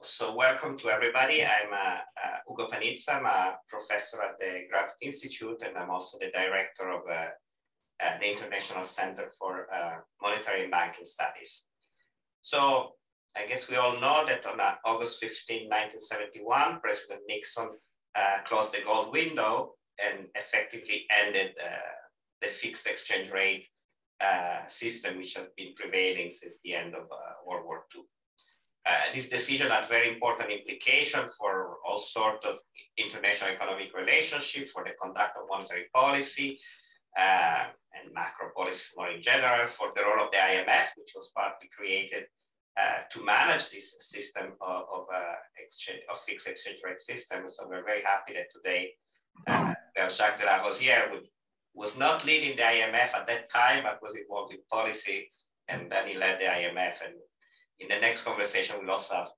So welcome to everybody. I'm Ugo Panizza. I'm a professor at the Graduate Institute, and I'm also the director of the International Center for Monetary and Banking Studies. So I guess we all know that on August 15, 1971, President Nixon closed the gold window and effectively ended the fixed exchange rate system, which has been prevailing since the end of World War II. This decision had very important implications for all sorts of international economic relationships, for the conduct of monetary policy and macro policies more in general, for the role of the IMF, which was partly created to manage this system of fixed exchange rate system. So we're very happy that today Jacques de Larosière was not leading the IMF at that time, but was involved in policy, and then he led the IMF. And in the next conversation, we'll also have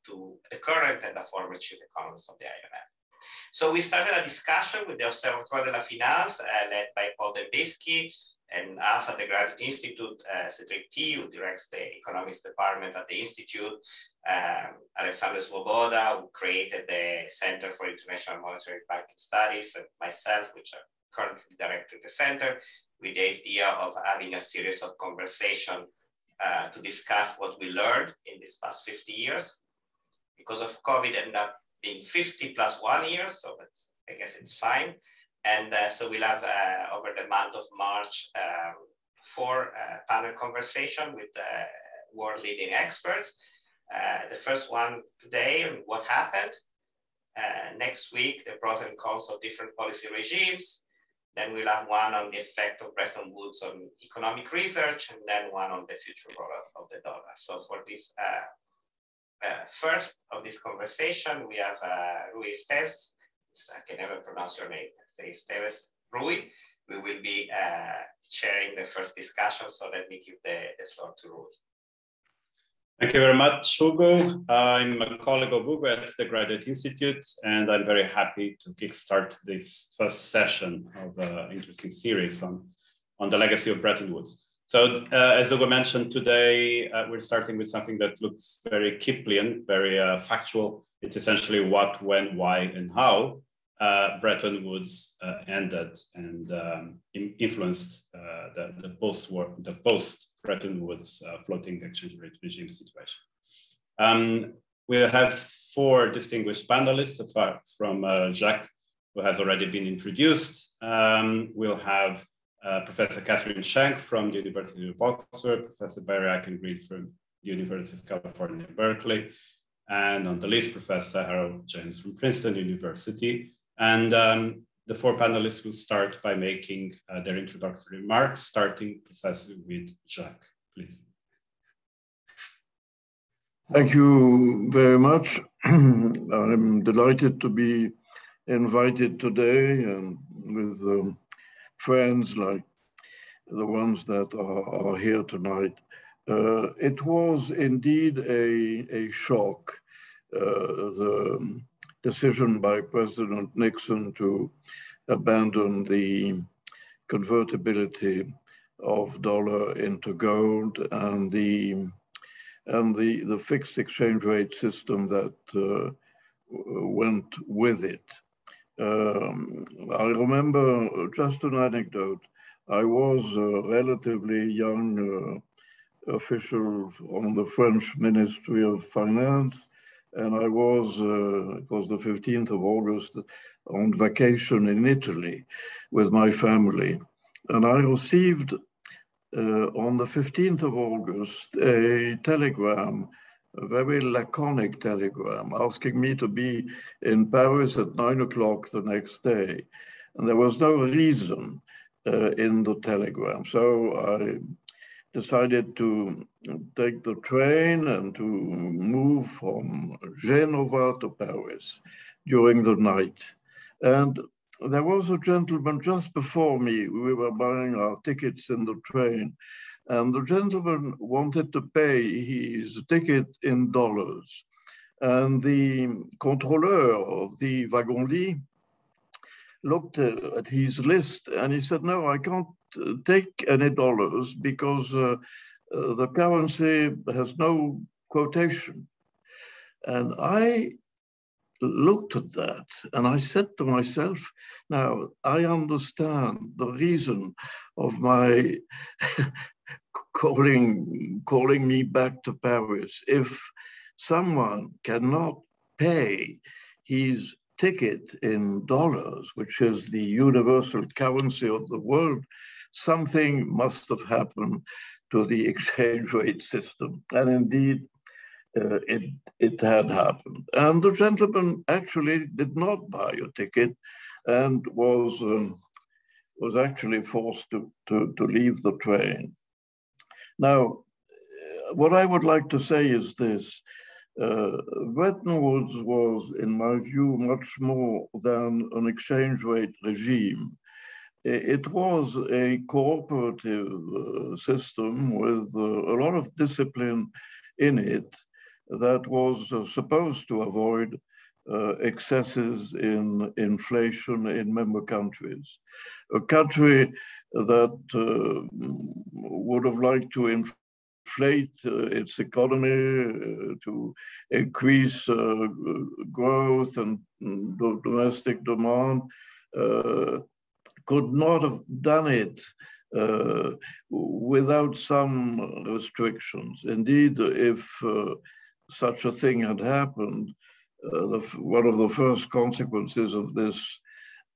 the current and the former chief economists of the IMF. So we started a discussion with the Observatoire de la Finance, led by Paul Dembisky, and us at the Graduate Institute, Cedric T, who directs the economics department at the Institute, Alexander Svoboda, who created the Center for International Monetary Banking Studies, and myself, which are currently directing the center, with the idea of having a series of conversations to discuss what we learned in these past 50 years. Because of COVID, ended up being 50 plus 1 year, so I guess it's fine. And so we'll have over the month of March 4 panel conversation with world leading experts. The first one today on what happened. Next week, the pros and cons of different policy regimes. Then we'll have one on the effect of Bretton Woods on economic research, and then one on the future role of the dollar. So for this first of this conversation, we have Rui Esteves. I can never pronounce your name. Say Esteves Rui. We will be sharing the first discussion, so let me give the floor to Rui. Thank you very much, Hugo. I'm a colleague of Hugo at the Graduate Institute, and I'm very happy to kickstart this first session of an interesting series on the legacy of Bretton Woods. So as Hugo mentioned today, we're starting with something that looks very Kiplean, very factual. It's essentially what, when, why, and how Bretton Woods ended and influenced the post-Bretton Woods floating exchange rate regime situation. We'll have 4 distinguished panelists, apart from Jacques, who has already been introduced. We'll have Professor Catherine Schenk from the University of Oxford, Professor Barry Eichengreen from the University of California, Berkeley, and on the list, Professor Harold James from Princeton University. And the 4 panelists will start by making their introductory remarks, starting precisely with Jacques, please. Thank you very much. I'm delighted to be invited today and with friends like the ones that are here tonight. It was indeed a shock, the decision by President Nixon to abandon the convertibility of dollar into gold and the fixed exchange rate system that went with it. I remember just an anecdote. I was a relatively young official on the French Ministry of Finance, and I was, it was the 15th of August, on vacation in Italy with my family. And I received on the 15th of August a telegram, a very laconic telegram, asking me to be in Paris at 9 o'clock the next day. And there was no reason in the telegram. So I decided to take the train and to move from Geneva to Paris during the night. And there was a gentleman just before me. We were buying our tickets in the train, and the gentleman wanted to pay his ticket in dollars. And the contrôleur of the wagon-lit looked at his list and he said, "No, I can't take any dollars because the currency has no quotation. And I looked at that and I said to myself, now I understand the reason of my calling me back to Paris. If someone cannot pay his ticket in dollars, which is the universal currency of the world, something must have happened to the exchange rate system. And indeed, it had happened. And the gentleman actually did not buy a ticket and was actually forced to leave the train. Now, what I would like to say is this. Bretton Woods was, in my view, much more than an exchange rate regime. It was a cooperative system with a lot of discipline in it that was supposed to avoid excesses in inflation in member countries. A country that would have liked to inflate its economy to increase growth and domestic demand could not have done it without some restrictions. Indeed, if such a thing had happened, one of the first consequences of this,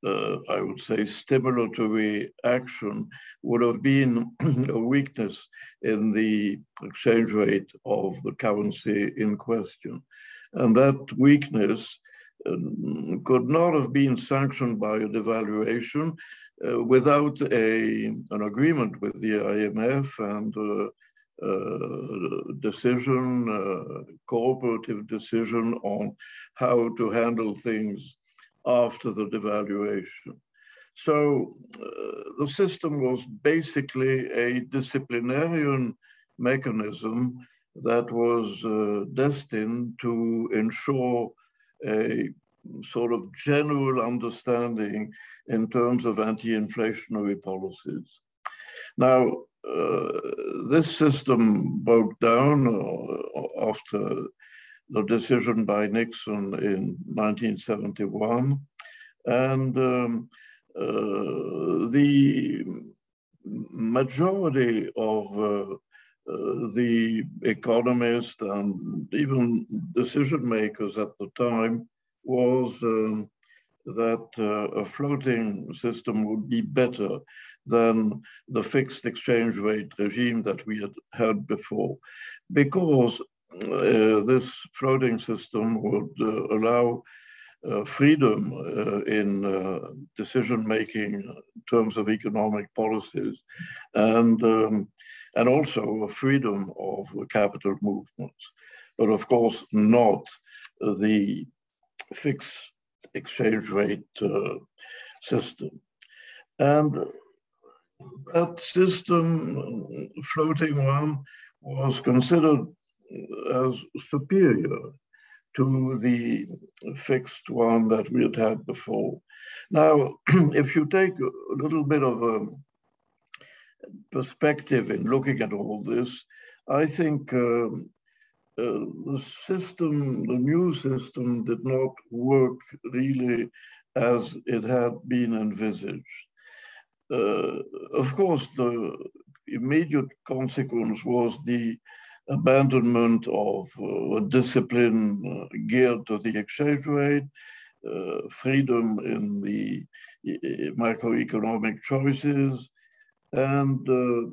I would say, stimulatory action would have been a weakness in the exchange rate of the currency in question. And that weakness could not have been sanctioned by a devaluation without an agreement with the IMF and cooperative decision on how to handle things after the devaluation. So the system was basically a disciplinarian mechanism that was destined to ensure a sort of general understanding in terms of anti-inflationary policies. Now, this system broke down after the decision by Nixon in 1971, and the majority of the economists and even decision makers at the time was that a floating system would be better than the fixed exchange rate regime that we had had before, because this floating system would allow freedom in decision-making in terms of economic policies, and also a freedom of capital movements, but of course not the fixed exchange rate system. And that system, floating one, was considered as superior to the fixed one that we had had before. Now, if you take a little bit of a perspective in looking at all this, I think the system, the new system, did not work really as it had been envisaged. Of course, the immediate consequence was the abandonment of discipline geared to the exchange rate, freedom in the macroeconomic choices, and the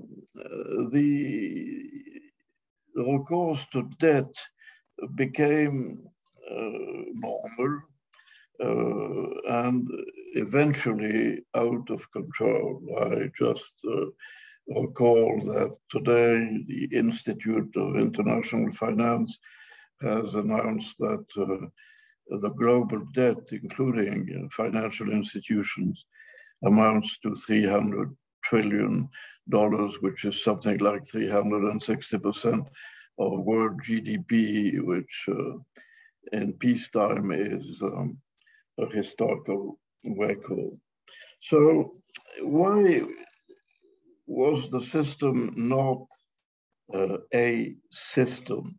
recourse to debt became normal and eventually out of control. I just recall that today the Institute of International Finance has announced that the global debt, including financial institutions, amounts to $300 trillion, which is something like 360% of world GDP, which in peacetime is a historical record. So why was the system not a system?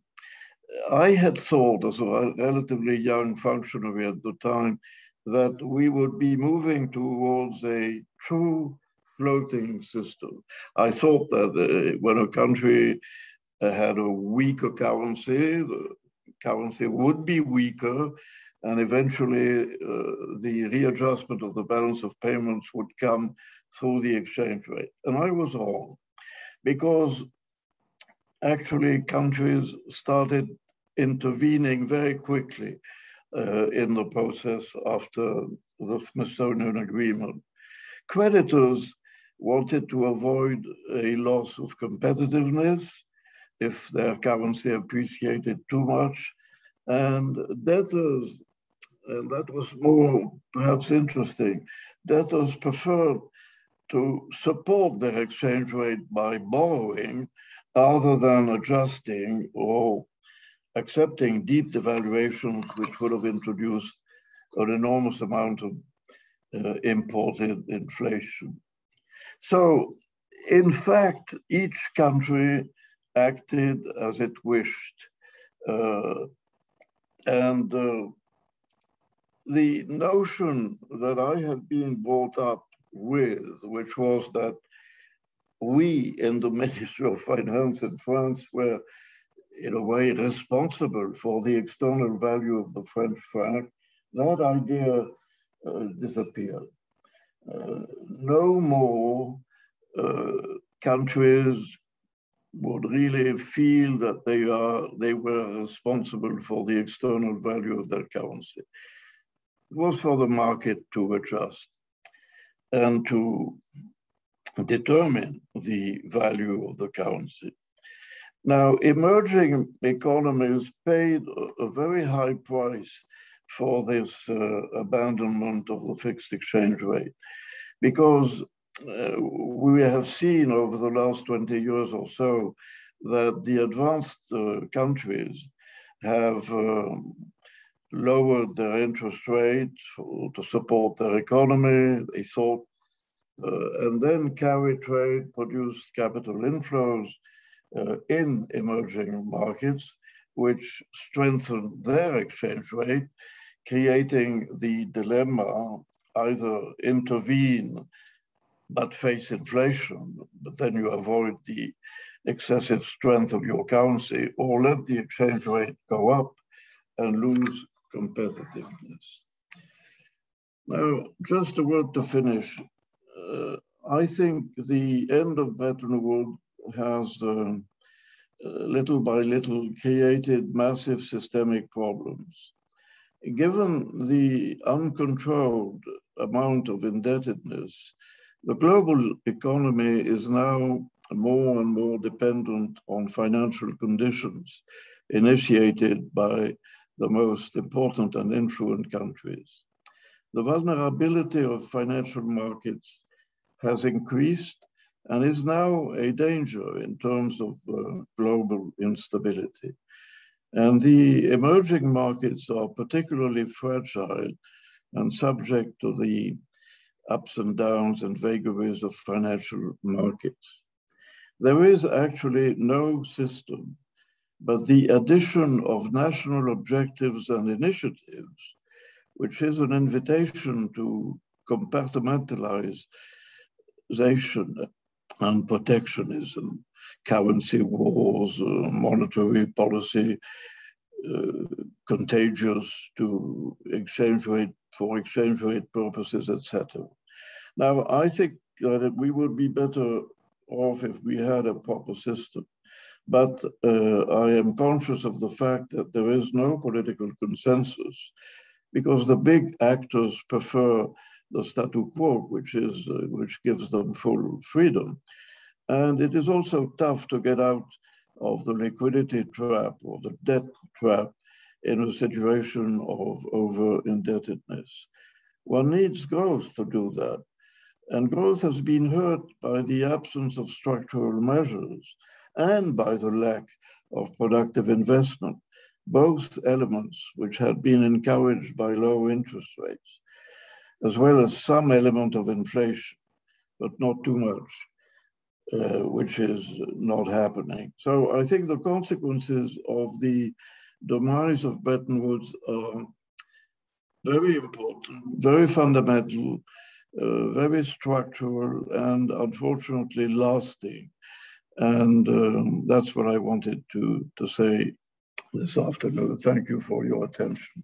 I had thought, as a relatively young functionary at the time, that we would be moving towards a true floating system. I thought that when a country had a weaker currency, the currency would be weaker, and eventually the readjustment of the balance of payments would come through the exchange rate. And I was wrong, because actually countries started intervening very quickly in the process after the Smithsonian Agreement. Creditors wanted to avoid a loss of competitiveness if their currency appreciated too much, and debtors, and that was more perhaps interesting, debtors preferred to support their exchange rate by borrowing rather than adjusting or accepting deep devaluations, which would have introduced an enormous amount of imported inflation. So, in fact, each country acted as it wished. The notion that I had been brought up with, which was that we in the Ministry of Finance in France were in a way responsible for the external value of the French franc, that idea disappeared. No more countries would really feel that they were responsible for the external value of their currency. It was for the market to adjust and to determine the value of the currency. Now, emerging economies paid a very high price for this abandonment of the fixed exchange rate, because we have seen over the last 20 years or so that the advanced countries have lowered their interest rate to support their economy. They thought, and then carry trade produced capital inflows in emerging markets, which strengthened their exchange rate, creating the dilemma: either intervene but face inflation, but then you avoid the excessive strength of your currency, or let the exchange rate go up and lose competitiveness. Now, just a word to finish. I think the end of Bretton Woods has little by little created massive systemic problems. Given the uncontrolled amount of indebtedness, the global economy is now more and more dependent on financial conditions initiated by the most important and influent countries. The vulnerability of financial markets has increased and is now a danger in terms of global instability. And the emerging markets are particularly fragile and subject to the ups and downs and vagaries of financial markets. There is actually no system, but the addition of national objectives and initiatives, which is an invitation to compartmentalization and protectionism, currency wars, monetary policy, contagious to exchange rate for exchange rate purposes, etc. Now, I think that we would be better off if we had a proper system, but I am conscious of the fact that there is no political consensus, because the big actors prefer the statu quo, which gives them full freedom. And it is also tough to get out of the liquidity trap or the debt trap in a situation of over-indebtedness. One needs growth to do that. And growth has been hurt by the absence of structural measures and by the lack of productive investment, both elements which had been encouraged by low interest rates, as well as some element of inflation, but not too much. which is not happening. So I think the consequences of the demise of Bretton Woods are very important, very fundamental, very structural, and unfortunately lasting. And that's what I wanted to say this afternoon. Thank you for your attention.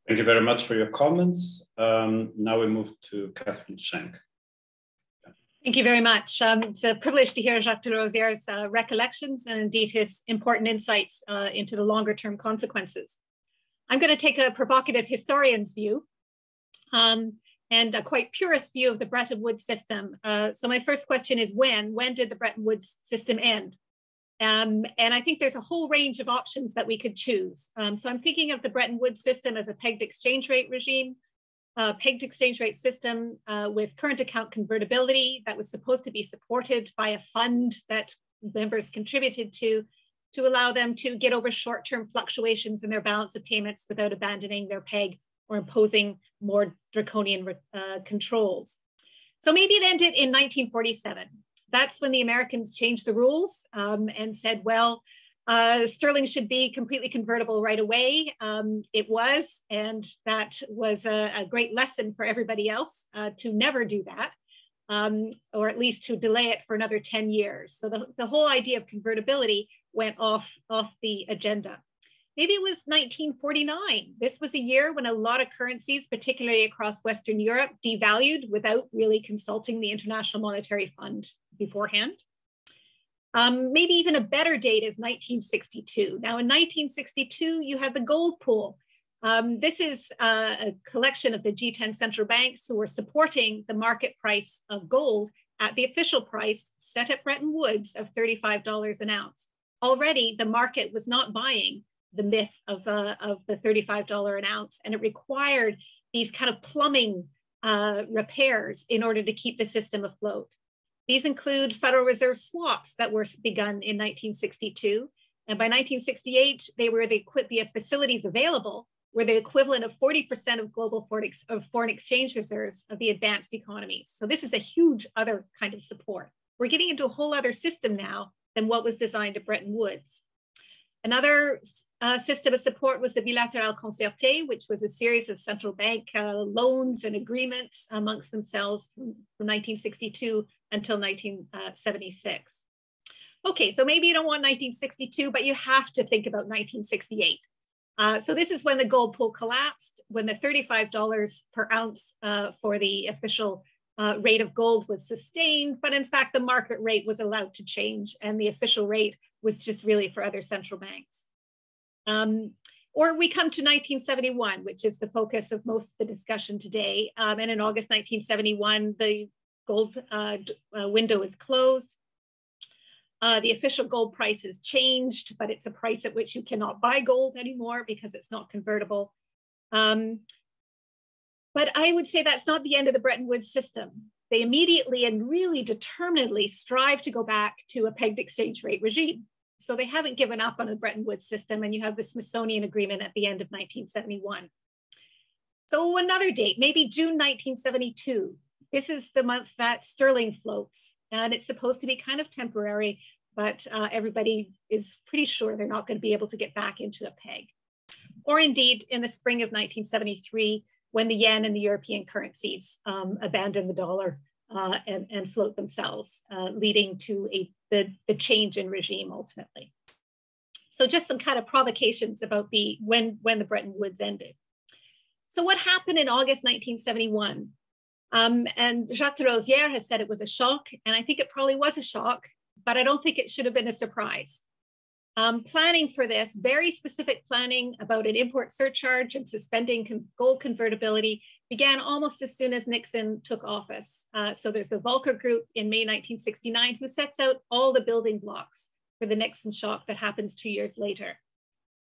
Thank you very much for your comments. Now we move to Catherine Schenk. Thank you very much. It's a privilege to hear Jacques de Larosière's recollections and indeed his important insights into the longer term consequences. I'm going to take a provocative historian's view and a quite purist view of the Bretton Woods system. So my first question is when did the Bretton Woods system end? And I think there's a whole range of options that we could choose. So I'm thinking of the Bretton Woods system as a pegged exchange rate regime, pegged exchange rate system with current account convertibility that was supposed to be supported by a fund that members contributed to allow them to get over short-term fluctuations in their balance of payments without abandoning their peg or imposing more draconian controls. So maybe it ended in 1947. That's when the Americans changed the rules and said, well, sterling should be completely convertible right away. It was, and that was a great lesson for everybody else to never do that, or at least to delay it for another 10 years. So the whole idea of convertibility went off the agenda. Maybe it was 1949. This was a year when a lot of currencies, particularly across Western Europe, devalued without really consulting the International Monetary Fund beforehand. Maybe even a better date is 1962. Now in 1962, you had the gold pool. This is a collection of the G10 central banks who were supporting the market price of gold at the official price set at Bretton Woods of $35 an ounce. Already the market was not buying the myth of the $35 an ounce, and it required these kind of plumbing repairs in order to keep the system afloat. These include Federal Reserve swaps that were begun in 1962. And by 1968, they were the facilities available were the equivalent of 40% of global foreign exchange reserves of the advanced economies. So this is a huge other kind of support. We're getting into a whole other system now than what was designed at Bretton Woods. Another system of support was the Bilateral Concerte, which was a series of central bank loans and agreements amongst themselves from 1962 until 1976. Okay, so maybe you don't want 1962, but you have to think about 1968. So this is when the gold pool collapsed, when the $35 per ounce for the official rate of gold was sustained, but in fact, the market rate was allowed to change and the official rate was just really for other central banks. Or we come to 1971, which is the focus of most of the discussion today. And in August 1971, the gold window is closed. The official gold price has changed, but it's a price at which you cannot buy gold anymore because it's not convertible. But I would say that's not the end of the Bretton Woods system. They immediately and really determinedly strive to go back to a pegged exchange rate regime. So they haven't given up on the Bretton Woods system, and you have the Smithsonian Agreement at the end of 1971. So another date, maybe June 1972. This is the month that sterling floats, and it's supposed to be kind of temporary, but everybody is pretty sure they're not going to be able to get back into a peg. Or indeed, in the spring of 1973, when the yen and the European currencies abandon the dollar and float themselves, leading to the change in regime ultimately. So just some kind of provocations about when the Bretton Woods ended. So what happened in August 1971? And Jacques de Larosière has said it was a shock, and I think it probably was a shock, but I don't think it should have been a surprise. Planning for this, very specific planning about an import surcharge and suspending gold convertibility began almost as soon as Nixon took office. So there's the Volcker Group in May 1969 who sets out all the building blocks for the Nixon shock that happens 2 years later.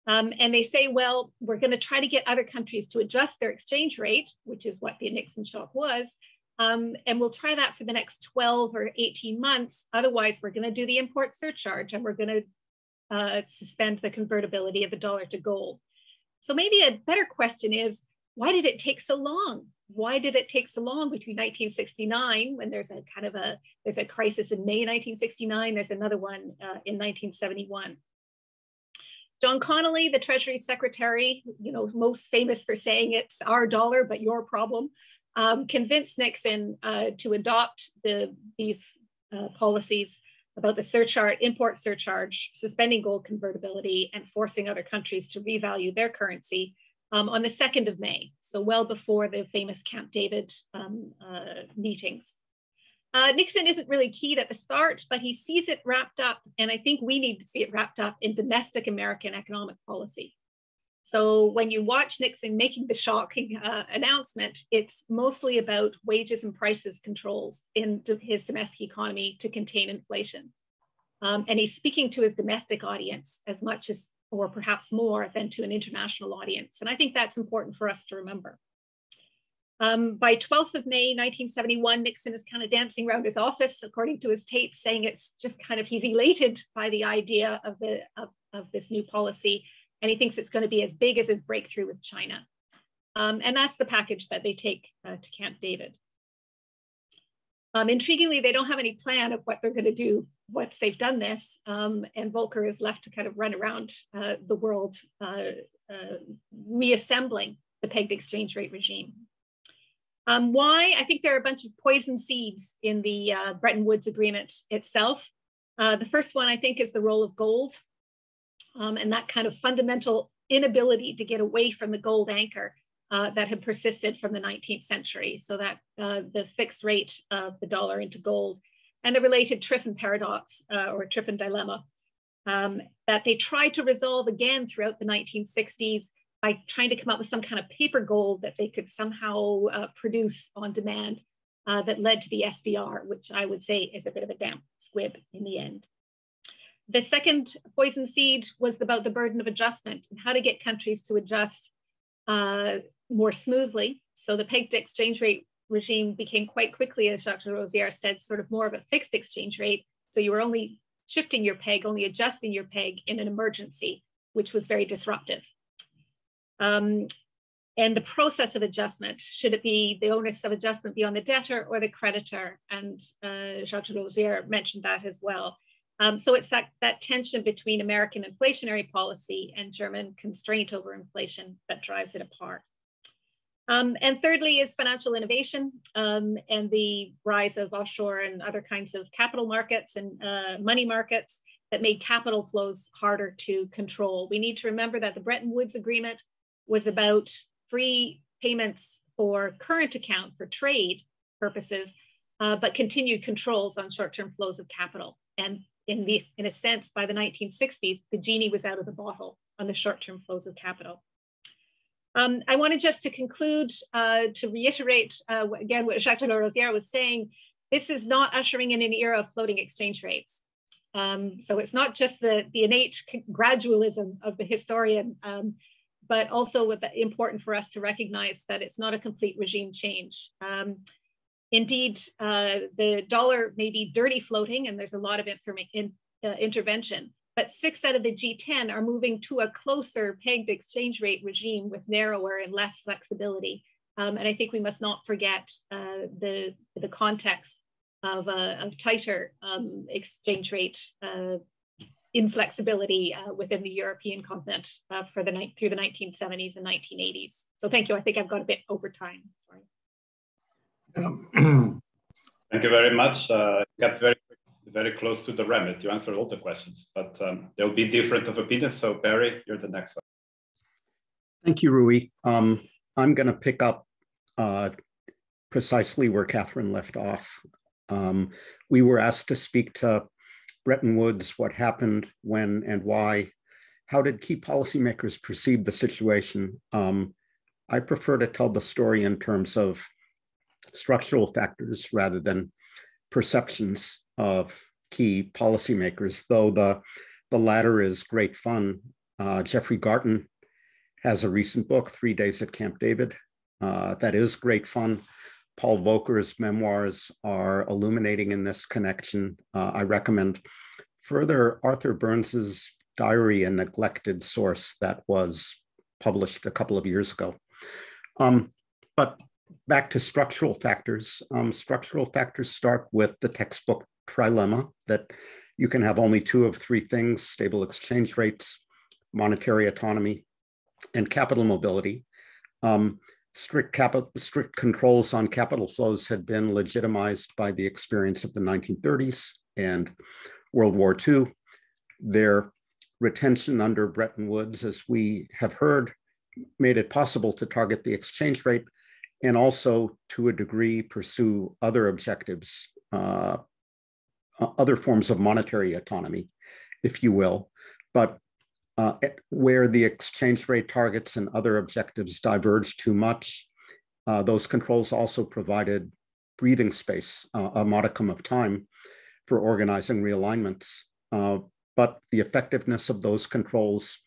And they say, well, we're going to try to get other countries to adjust their exchange rate, which is what the Nixon shock was. And we'll try that for the next 12 or 18 months. Otherwise, we're going to do the import surcharge and we're going to suspend the convertibility of the dollar to gold. So maybe a better question is, why did it take so long? why did it take so long between 1969, when there's a kind of there's a crisis in May 1969, there's another one in 1971. John Connolly, the Treasury Secretary, most famous for saying it's our dollar, but your problem, convinced Nixon to adopt these policies about the import surcharge, suspending gold convertibility, and forcing other countries to revalue their currency on the 2nd of May, so well before the famous Camp David meetings. Nixon isn't really keyed at the start, but he sees it wrapped up, and I think we need to see it wrapped up in domestic American economic policy. So when you watch Nixon making the shocking announcement, it's mostly about wages and prices controls in his domestic economy to contain inflation. And he's speaking to his domestic audience as much as, or perhaps more than to an international audience. And I think that's important for us to remember. By 12th of May, 1971, Nixon is kind of dancing around his office, according to his tapes, saying it's just kind of, he's elated by the idea of this new policy. And he thinks it's going to be as big as his breakthrough with China. And that's the package that they take to Camp David. Intriguingly, they don't have any plan of what they're going to do once they've done this. And Volcker is left to kind of run around the world, reassembling the pegged exchange rate regime. Why? I think there are a bunch of poison seeds in the Bretton Woods agreement itself. The first one, I think, is the role of gold and that kind of fundamental inability to get away from the gold anchor that had persisted from the 19th century. So that the fixed rate of the dollar into gold and the related Triffin paradox or Triffin dilemma that they tried to resolve again throughout the 1960s by trying to come up with some kind of paper gold that they could somehow produce on demand that led to the SDR, which I would say is a bit of a damp squib in the end. The second poison seed was about the burden of adjustment and how to get countries to adjust more smoothly. So the pegged exchange rate regime became quite quickly, as Jacques Larosière said, sort of more of a fixed exchange rate. So you were only shifting your peg, only adjusting your peg in an emergency, which was very disruptive. And the process of adjustment, should it be the onus of adjustment be on the debtor or the creditor? And Jacques Larosière mentioned that as well. So it's that tension between American inflationary policy and German constraint over inflation that drives it apart. And thirdly is financial innovation and the rise of offshore and other kinds of capital markets and money markets that made capital flows harder to control. We need to remember that the Bretton Woods Agreement was about free payments for current account for trade purposes, but continued controls on short-term flows of capital. And in a sense, by the 1960s, the genie was out of the bottle on the short-term flows of capital. I wanted just to conclude to reiterate again what Jacques Larosière was saying. This is not ushering in an era of floating exchange rates. So it's not just the innate gradualism of the historian, but also important for us to recognize that it's not a complete regime change. Indeed, the dollar may be dirty floating, and there's a lot of intervention, but 6 out of the G10 are moving to a closer pegged exchange rate regime with narrower and less flexibility. And I think we must not forget the context of tighter exchange rate inflexibility within the European continent through the 1970s and 1980s. So thank you. I think I've got a bit over time. Sorry. Thank you very much. Got very close to the remit. You answered all the questions, but there'll be different of opinions. So Barry, you're the next one. Thank you, Rui. I'm going to pick up precisely where Catherine left off. We were asked to speak to Bretton Woods, what happened, when, and why. How did key policymakers perceive the situation? I prefer to tell the story in terms of structural factors rather than perceptions of key policymakers, though the latter is great fun. Jeffrey Garten has a recent book, 3 Days at Camp David, that is great fun. Paul Volcker's memoirs are illuminating in this connection. I recommend further Arthur Burns's diary, a neglected source that was published a couple of years ago. But back to structural factors. Structural factors start with the textbook trilemma that you can have only two of three things: stable exchange rates, monetary autonomy, and capital mobility. Strict controls on capital flows had been legitimized by the experience of the 1930s and World War II. Their retention under Bretton Woods, as we have heard, made it possible to target the exchange rate and also, to a degree, pursue other objectives, other forms of monetary autonomy, if you will. But where the exchange rate targets and other objectives diverged too much, those controls also provided breathing space, a modicum of time for organizing realignments. But the effectiveness of those controls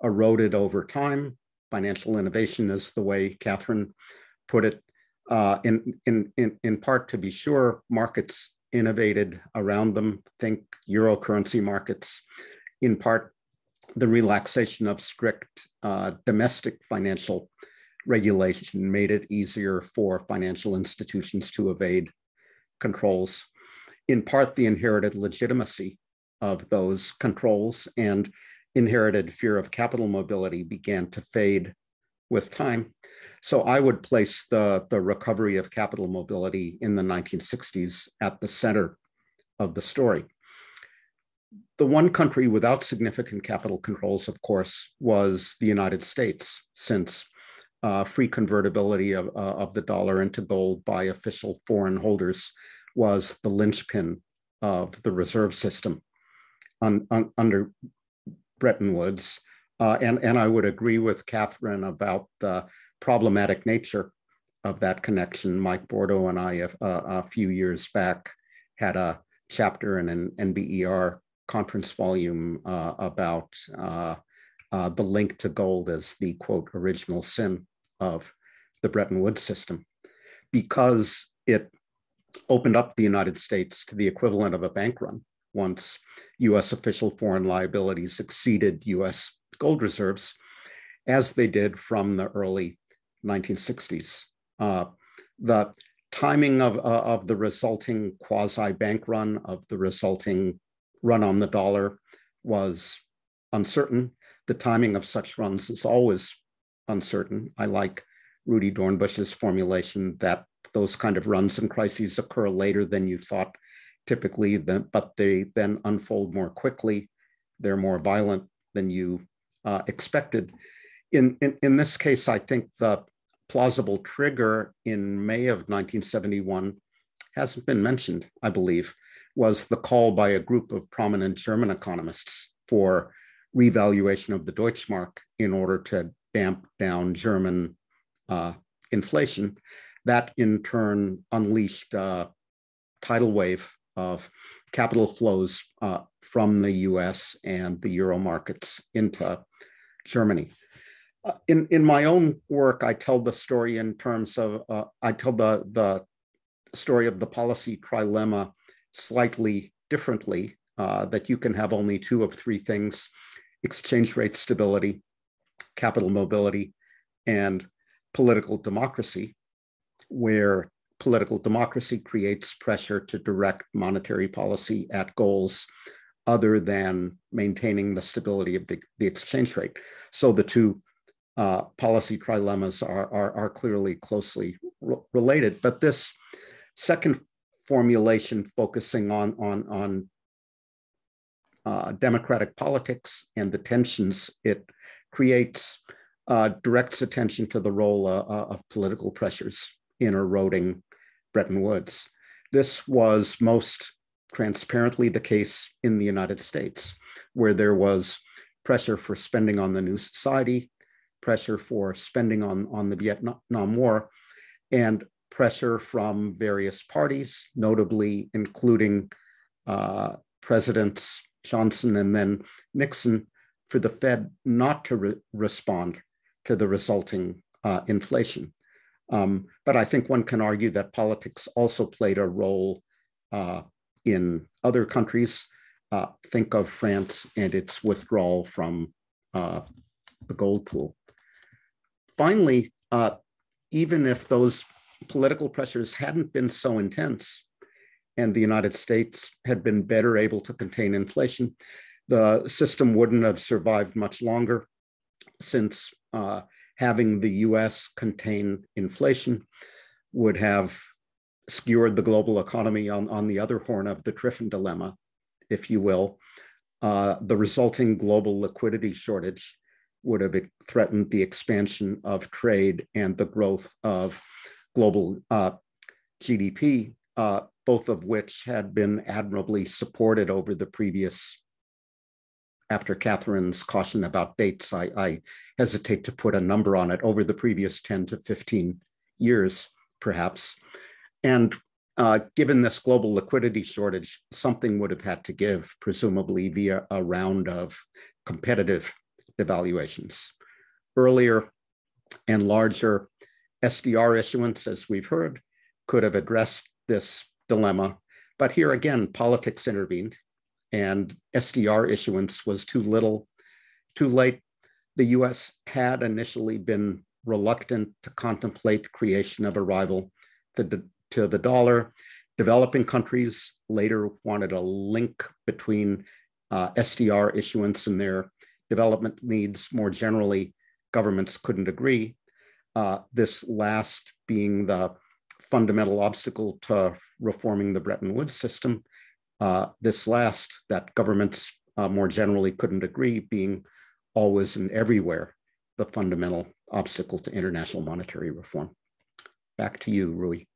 eroded over time. Financial innovation is the way Catherine put it. In part, to be sure, markets innovated around them. Think euro currency markets. In part, the relaxation of strict domestic financial regulation made it easier for financial institutions to evade controls. In part, the inherited legitimacy of those controls and inherited fear of capital mobility began to fade with time. So I would place the recovery of capital mobility in the 1960s at the center of the story. The one country without significant capital controls, of course, was the United States, since free convertibility of the dollar into gold by official foreign holders was the linchpin of the reserve system under Bretton Woods. And I would agree with Catherine about the problematic nature of that connection. Mike Bordeaux and I, a few years back, had a chapter in an NBER conference volume about the link to gold as the, quote, original sin of the Bretton Woods system, because it opened up the United States to the equivalent of a bank run once US official foreign liabilities exceeded US gold reserves, as they did from the early 1960s. The timing of the resulting quasi-bank run, of the resulting run on the dollar, was uncertain. The timing of such runs is always uncertain. I like Rudy Dornbusch's formulation that those kind of runs and crises occur later than you thought typically, but they then unfold more quickly. They're more violent than you expected. In this case, I think the plausible trigger in May of 1971 hasn't been mentioned, I believe, was the call by a group of prominent German economists for revaluation of the Deutschmark in order to damp down German inflation. That in turn unleashed a tidal wave of capital flows from the US and the Euro markets into Germany. In my own work, I tell the story in terms of, I tell the story of the policy trilemma slightly differently, that you can have only two of three things: exchange rate stability, capital mobility, and political democracy, where political democracy creates pressure to direct monetary policy at goals other than maintaining the stability of the exchange rate. So the two policy trilemmas are clearly closely related. But this second formulation, focusing on democratic politics and the tensions it creates, directs attention to the role of political pressures in eroding Bretton Woods. This was most transparently the case in the United States, where there was pressure for spending on the new society, pressure for spending on the Vietnam War, and pressure from various parties, notably including Presidents Johnson and then Nixon, for the Fed not to respond to the resulting inflation. But I think one can argue that politics also played a role in other countries. Think of France and its withdrawal from the gold pool. Finally, even if those political pressures hadn't been so intense and the United States had been better able to contain inflation, the system wouldn't have survived much longer, since having the US contain inflation would have skewered the global economy on the other horn of the Triffin dilemma, if you will. The resulting global liquidity shortage would have threatened the expansion of trade and the growth of global GDP, both of which had been admirably supported over the previous, after Catherine's caution about dates, I hesitate to put a number on it, over the previous 10 to 15 years, perhaps. And given this global liquidity shortage, something would have had to give, presumably via a round of competitive devaluations. Earlier and larger SDR issuance, as we've heard, could have addressed this dilemma. But here again, politics intervened, and SDR issuance was too little, too late. The US had initially been reluctant to contemplate creation of a rival to the dollar. Developing countries later wanted a link between SDR issuance and their development needs. More generally, governments couldn't agree. This last being the fundamental obstacle to reforming the Bretton Woods system. This last, that governments more generally couldn't agree, being always and everywhere the fundamental obstacle to international monetary reform. Back to you, Rui.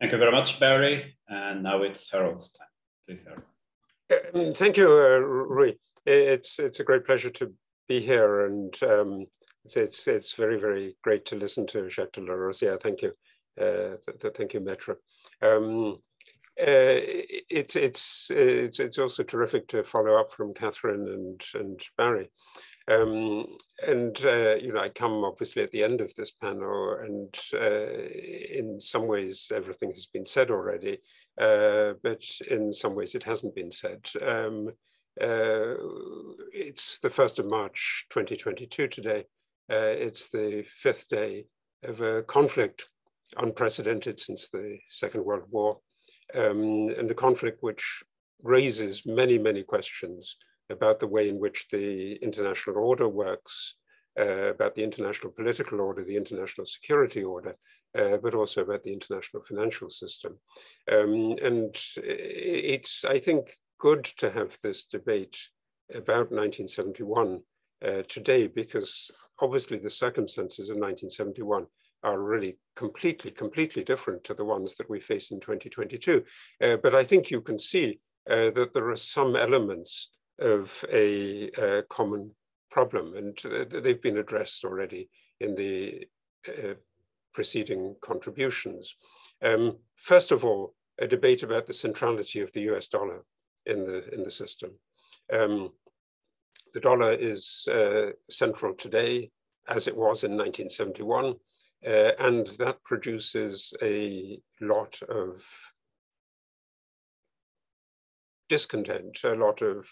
Thank you very much, Barry. And now it's Harold's time. Please, Harold. Thank you, Rui. It's a great pleasure to be here, and it's very, very great to listen to Jacques de Larosière. Thank you. Thank you, Maître. It's also terrific to follow up from Catherine and Barry. I come obviously at the end of this panel, and in some ways everything has been said already, but in some ways it hasn't been said. It's the 1st of March 2022 today. It's the 5th day of a conflict unprecedented since the Second World War, and a conflict which raises many, many questions about the way in which the international order works, about the international political order, the international security order, but also about the international financial system. And it's, I think, good to have this debate about 1971 today, because obviously the circumstances of 1971 are really completely different to the ones that we face in 2022. But I think you can see that there are some elements of a common problem, and they've been addressed already in the preceding contributions. First of all, a debate about the centrality of the US dollar in the system. The dollar is central today, as it was in 1971, and that produces a lot of discontent, a lot of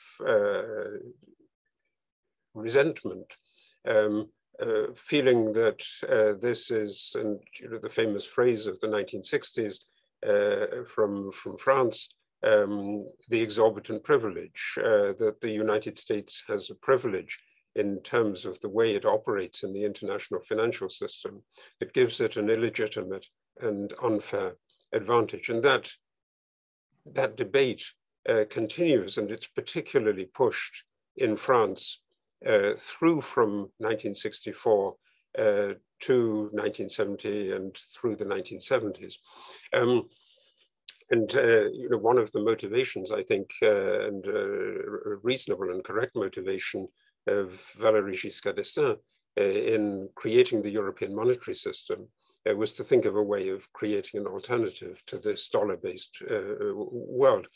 resentment, feeling that this is, and the famous phrase of the 1960s from France, the exorbitant privilege, that the United States has a privilege in terms of the way it operates in the international financial system that gives it an illegitimate and unfair advantage. And that debate continues, and it's particularly pushed in France through from 1964 to 1970 and through the 1970s. One of the motivations, I think, and a reasonable and correct motivation of Valéry Giscard d'Estaing in creating the European monetary system was to think of a way of creating an alternative to this dollar-based world.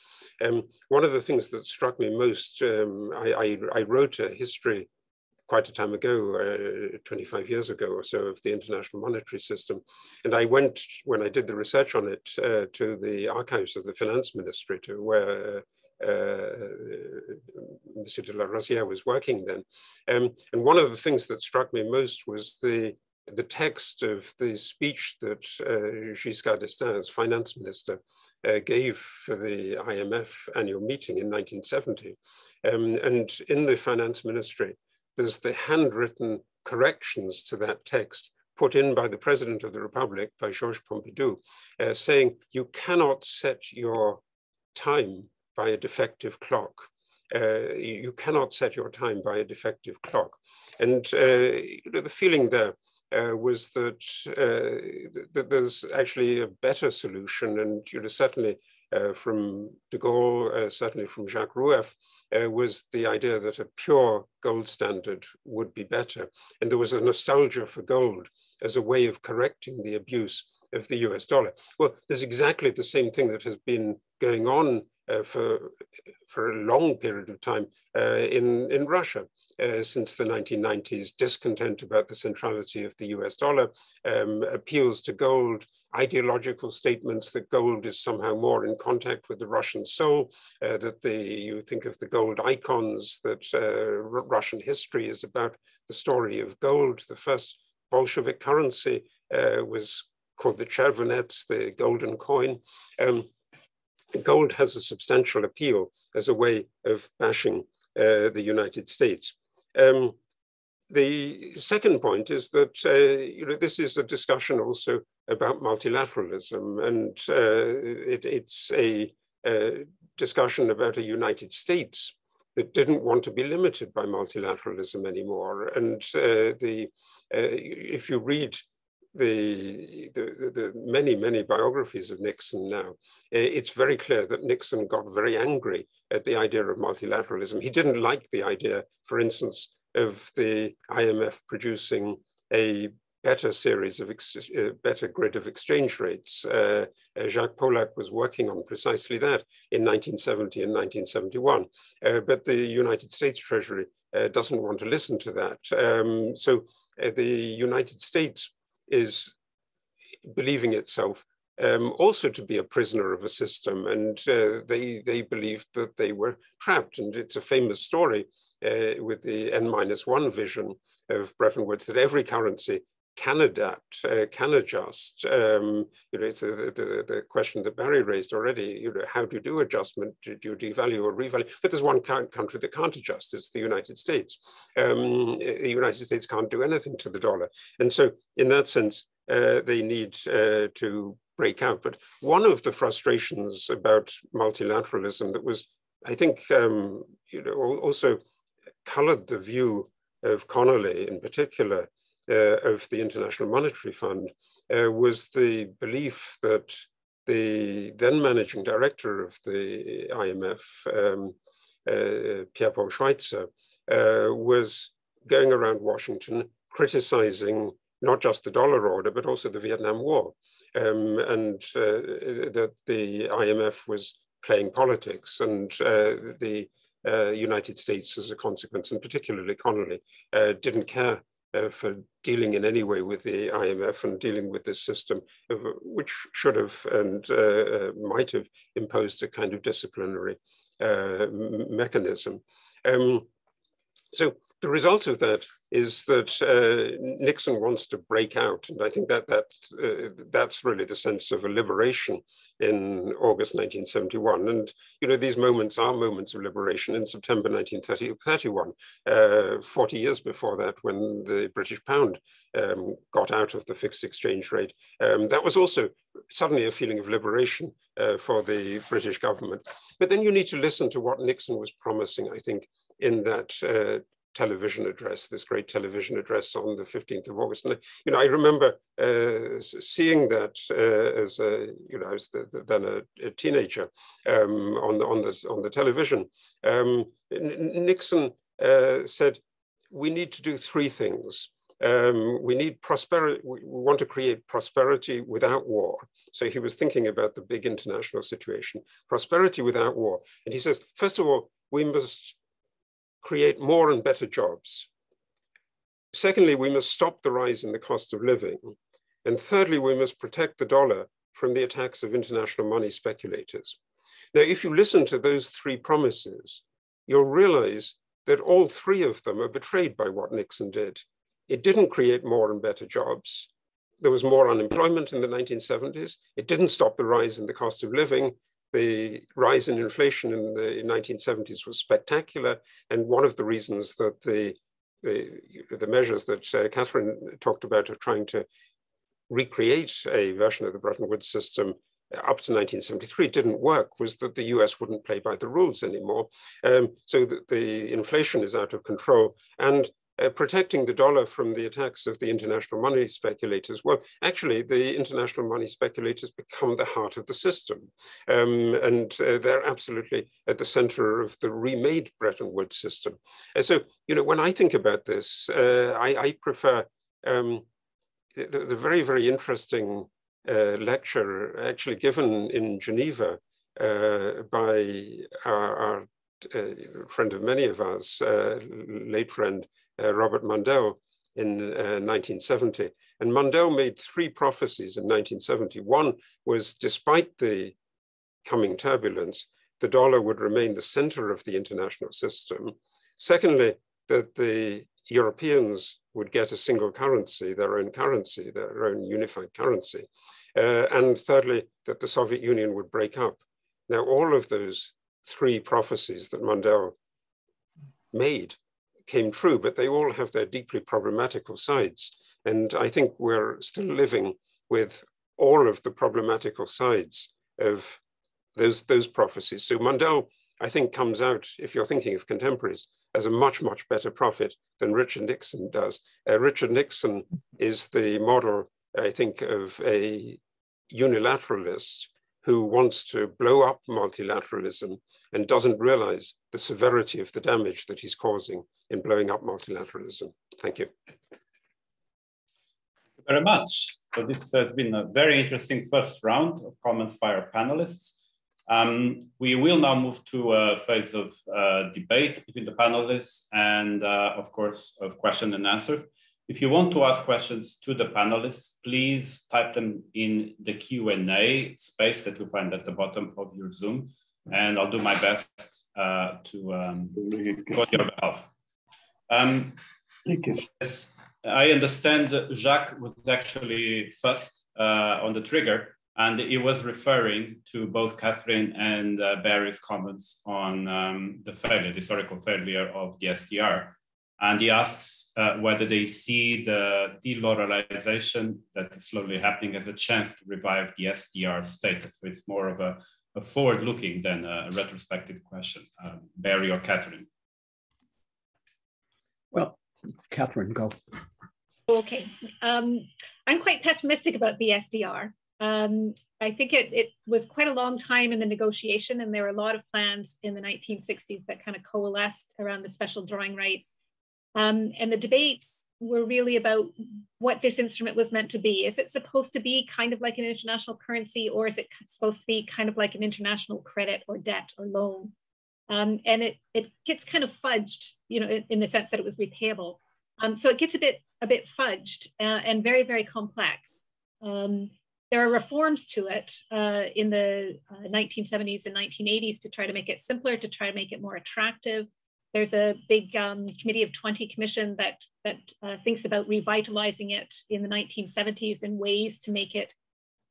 One of the things that struck me most, I wrote a history quite a time ago, 25 years ago or so, of the international monetary system. And I went, when I did the research on it, to the archives of the finance ministry, to where Monsieur de Larosière was working then. And one of the things that struck me most was the the text of the speech that Giscard d'Estaing, as finance minister, gave for the IMF annual meeting in 1970. And in the finance ministry, there's the handwritten corrections to that text put in by the President of the Republic, by Georges Pompidou, saying you cannot set your time by a defective clock. You cannot set your time by a defective clock. And the feeling there was that, that there's actually a better solution, and certainly from de Gaulle, certainly from Jacques Roueff, was the idea that a pure gold standard would be better. And there was a nostalgia for gold as a way of correcting the abuse of the US dollar. Well, there's exactly the same thing that has been going on for a long period of time in Russia. Since the 1990s, discontent about the centrality of the US dollar, appeals to gold, ideological statements that gold is somehow more in contact with the Russian soul, that you think of the gold icons, that Russian history is about the story of gold. The first Bolshevik currency was called the chervonets, the golden coin. Gold has a substantial appeal as a way of bashing the United States. The second point is that this is a discussion also about multilateralism, and it's a discussion about a United States that didn't want to be limited by multilateralism anymore. And if you read the many biographies of Nixon now, it's very clear that Nixon got very angry at the idea of multilateralism. He didn't like the idea, for instance, of the IMF producing a better series of better grid of exchange rates. Jacques Polak was working on precisely that in 1970 and 1971, but the United States Treasury doesn't want to listen to that. So the United States is believing itself also to be a prisoner of a system, and they believed that they were trapped. And it's a famous story with the N-1 vision of Bretton Woods that every currency can adapt, can adjust. It's the question that Barry raised already, how do you do adjustment? Do you devalue or revalue? But there's one country that can't adjust, it's the United States. The United States can't do anything to the dollar. And so in that sense, they need to break out. But one of the frustrations about multilateralism that was, I think, also colored the view of Connolly in particular, of the International Monetary Fund, was the belief that the then managing director of the IMF, Pierre-Paul Schweitzer, was going around Washington criticizing not just the dollar order, but also the Vietnam War, and that the IMF was playing politics, and the United States, as a consequence, and particularly Connolly, didn't care for dealing in any way with the IMF and dealing with this system, which should have and might have imposed a kind of disciplinary mechanism. So the result of that is that Nixon wants to break out, and I think that's really the sense of a liberation in August 1971. And these moments are moments of liberation. In September 1931, 40 years before that, when the British pound got out of the fixed exchange rate, that was also suddenly a feeling of liberation for the British government. But then you need to listen to what Nixon was promising, I think, in that television address, this great television address on the 15th of August. And I remember seeing that as I was then a teenager on the television. Nixon said, we need to do three things. We need prosperity. We want to create prosperity without war. So he was thinking about the big international situation, prosperity without war. And he says, first of all, we must create more and better jobs. Secondly, we must stop the rise in the cost of living. And thirdly, we must protect the dollar from the attacks of international money speculators. Now, if you listen to those three promises, you'll realize that all three of them are betrayed by what Nixon did. it didn't create more and better jobs. There was more unemployment in the 1970s. It didn't stop the rise in the cost of living. The rise in inflation in the 1970s was spectacular. And one of the reasons that the measures that Catherine talked about of trying to recreate a version of the Bretton Woods system up to 1973 didn't work was that the US wouldn't play by the rules anymore. So that the inflation is out of control. And protecting the dollar from the attacks of the international money speculators. Well, actually, the international money speculators become the heart of the system. And they're absolutely at the center of the remade Bretton Woods system. So, you know, when I think about this, I prefer the very, very interesting lecture actually given in Geneva by our friend of many of us, late friend, Robert Mundell in 1970. And Mundell made 3 prophecies in 1970. One was, despite the coming turbulence, the dollar would remain the center of the international system. Secondly, that the Europeans would get a single currency, their own unified currency. And thirdly, that the Soviet Union would break up. Now, all of those 3 prophecies that Mundell made came true, but they all have their deeply problematical sides. And I think we're still living with all of the problematical sides of those prophecies. So Mundell, I think, comes out, if you're thinking of contemporaries, as a much, much better prophet than Richard Nixon does. Richard Nixon is the model, I think, of a unilateralist who wants to blow up multilateralism and doesn't realize the severity of the damage that he's causing in blowing up multilateralism. Thank you. Thank you very much. So this has been a very interesting first round of comments by our panelists. We will now move to a phase of debate between the panelists and of course, of question and answer. If you want to ask questions to the panelists, please type them in the Q&A space that you find at the bottom of your Zoom, and I'll do my best to go on your behalf. As I understand, Jacques was actually first on the trigger, and he was referring to both Catherine and Barry's comments on the historical failure of the SDR. And he asks whether they see the de-lauralization that is slowly happening as a chance to revive the SDR status. So it's more of a forward-looking than a retrospective question. Barry or Catherine? Well, Catherine, go. Okay. I'm quite pessimistic about the SDR. I think it was quite a long time in the negotiation, and there were a lot of plans in the 1960s that kind of coalesced around the special drawing right. And the debates were really about what this instrument was meant to be. Is it supposed to be kind of like an international currency, or is it supposed to be kind of like an international credit or debt or loan? And it gets kind of fudged, you know, in the sense that it was repayable. So it gets a bit fudged and very, very complex. There are reforms to it in the 1970s and 1980s to try to make it simpler, to try to make it more attractive. There's a big Committee of 20 commission that thinks about revitalizing it in the 1970s in ways to make it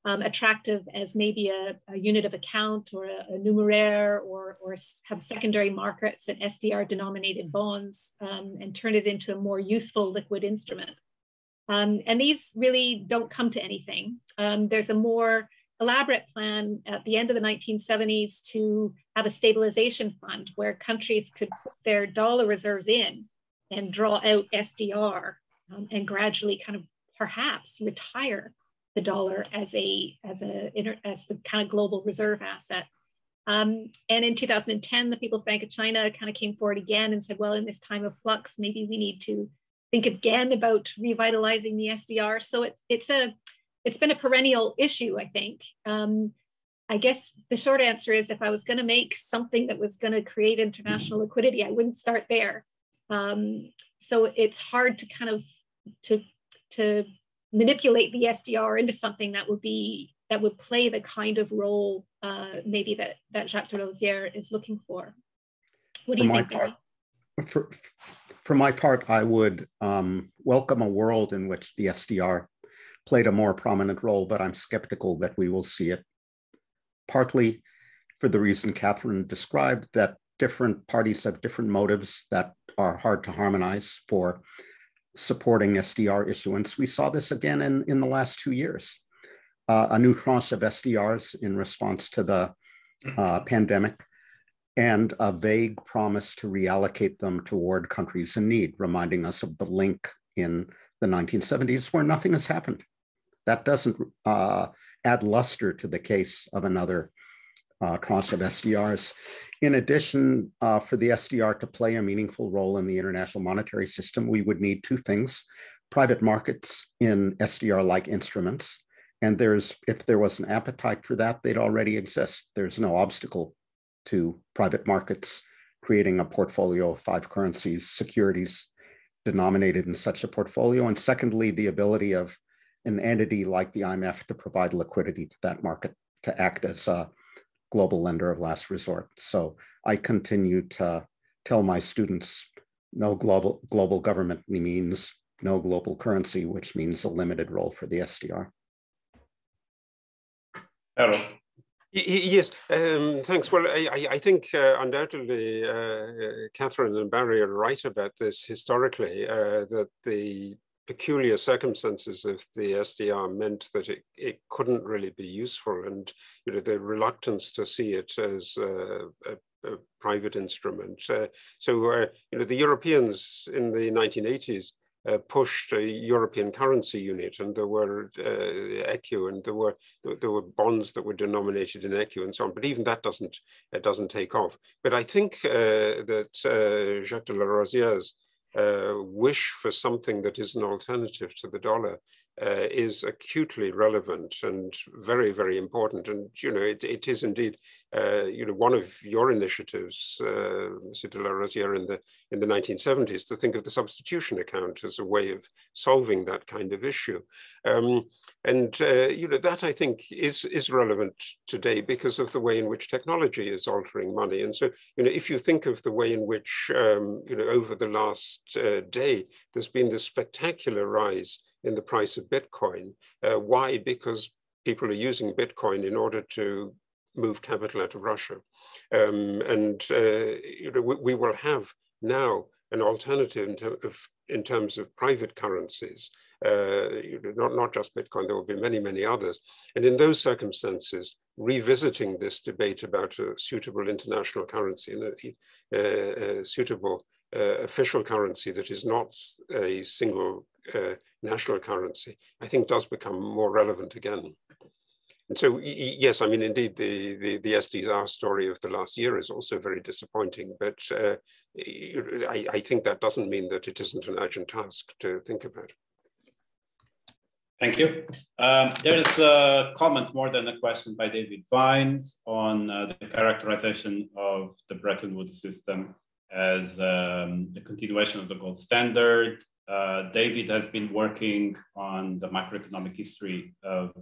attractive as maybe a unit of account or a numeraire, or have secondary markets and SDR denominated bonds and turn it into a more useful liquid instrument. And these really don't come to anything. There's a more elaborate plan at the end of the 1970s to have a stabilization fund where countries could put their dollar reserves in and draw out SDR and gradually kind of perhaps retire the dollar as the kind of global reserve asset. And in 2010, the People's Bank of China kind of came forward again and said, well, in this time of flux, maybe we need to think again about revitalizing the SDR. So it's been a perennial issue, I think. I guess the short answer is, if I was going to make something that was going to create international liquidity, I wouldn't start there. So it's hard to kind of to manipulate the SDR into something that would play the kind of role maybe that Jacques de Larosière is looking for. What do you think, Barry? For my part, I would welcome a world in which the SDR played a more prominent role, but I'm skeptical that we will see it, partly for the reason Catherine described, that different parties have different motives that are hard to harmonize for supporting SDR issuance. We saw this again in the last 2 years. A new tranche of SDRs in response to the pandemic, and a vague promise to reallocate them toward countries in need, reminding us of the link in the 1970s where nothing has happened. That doesn't add luster to the case of another tranche of SDRs. In addition, for the SDR to play a meaningful role in the international monetary system, we would need two things: private markets in SDR-like instruments. And if there was an appetite for that, they'd already exist. There's no obstacle to private markets creating a portfolio of 5 currencies, securities denominated in such a portfolio. And secondly, the ability of an entity like the IMF to provide liquidity to that market, to act as a global lender of last resort. So I continue to tell my students, no global government means no global currency, which means a limited role for the SDR. Hello. Yes, thanks. Well, I think undoubtedly Catherine and Barry are right about this historically, that the peculiar circumstances of the SDR meant that it couldn't really be useful, and the reluctance to see it as a private instrument. So the Europeans in the 1980s pushed a European currency unit, and there were ECU, and there were bonds that were denominated in ECU and so on. But even that doesn't take off. But I think that Jacques de Larosière's wish for something that is an alternative to the dollar is acutely relevant and very, very important. And it is indeed one of your initiatives, Monsieur de Larosière, in the 1970s, to think of the substitution account as a way of solving that kind of issue. That I think is relevant today because of the way in which technology is altering money. And so if you think of the way in which over the last day there's been this spectacular rise in the price of Bitcoin. Why? Because people are using Bitcoin in order to move capital out of Russia. We will have now an alternative in terms of private currencies, not just Bitcoin, there will be many, many others. And in those circumstances, revisiting this debate about a suitable international currency and a suitable official currency that is not a single national currency, I think does become more relevant again. And so, yes, I mean, indeed, the SDR story of the last year is also very disappointing, but I think that doesn't mean that it isn't an urgent task to think about. Thank you. There is a comment more than a question by David Vines on the characterization of the Bretton Woods system as the continuation of the gold standard. David has been working on the macroeconomic history of,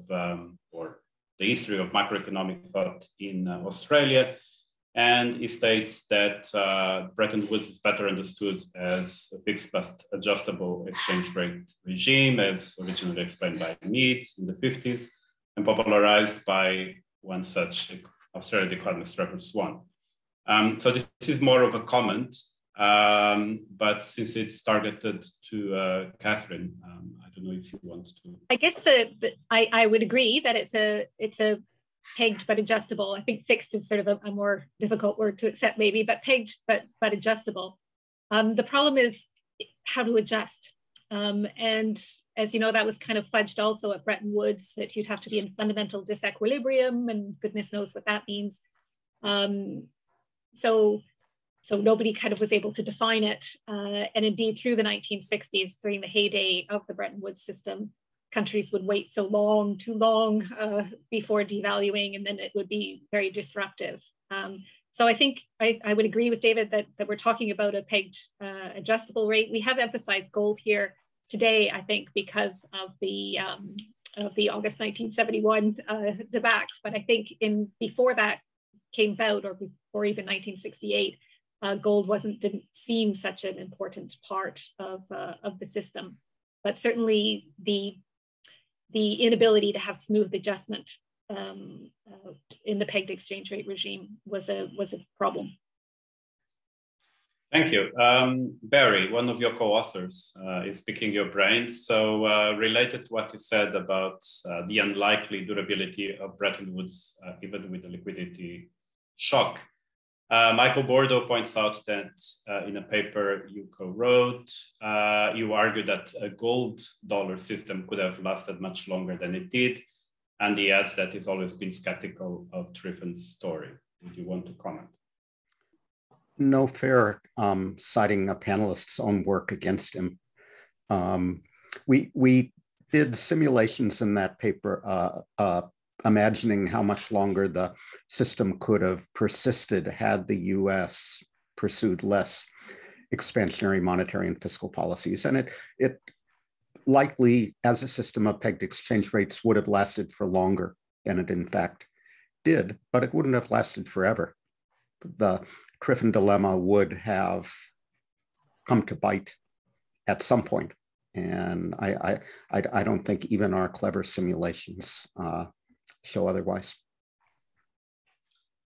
or the history of macroeconomic thought in Australia. And he states that Bretton Woods is better understood as a fixed but adjustable exchange rate regime, as originally explained by Keynes in the 50s, and popularized by one such Australian economist, Trevor Swan. So this is more of a comment, but since it's targeted to Catherine, I don't know if you want to. I guess I would agree that it's a pegged but adjustable. I think fixed is sort of a more difficult word to accept maybe, but pegged but adjustable. The problem is how to adjust. And as you know, that was kind of fudged also at Bretton Woods, that you'd have to be in fundamental disequilibrium, and goodness knows what that means. So nobody kind of was able to define it. And indeed, through the 1960s, during the heyday of the Bretton Woods system, countries would wait so long, too long before devaluing, and then it would be very disruptive. So I think I would agree with David that we're talking about a pegged adjustable rate. We have emphasized gold here today, I think, because of the August 1971 debacle. But I think before that came about, or even 1968, gold didn't seem such an important part of the system. But certainly the inability to have smooth adjustment in the pegged exchange rate regime was a problem. Thank you. Barry, one of your co-authors, is picking your brain. So related to what you said about the unlikely durability of Bretton Woods, even with the liquidity shock, Michael Bordeaux points out that in a paper you co-wrote, you argue that a gold dollar system could have lasted much longer than it did. And he adds that he's always been skeptical of Triffin's story. Would you want to comment? No fair citing a panelist's own work against him. We did simulations in that paper imagining how much longer the system could have persisted had the US pursued less expansionary monetary and fiscal policies. And it likely, as a system of pegged exchange rates, would have lasted for longer than it in fact did, but it wouldn't have lasted forever. The Triffin dilemma would have come to bite at some point. And I don't think even our clever simulations show otherwise.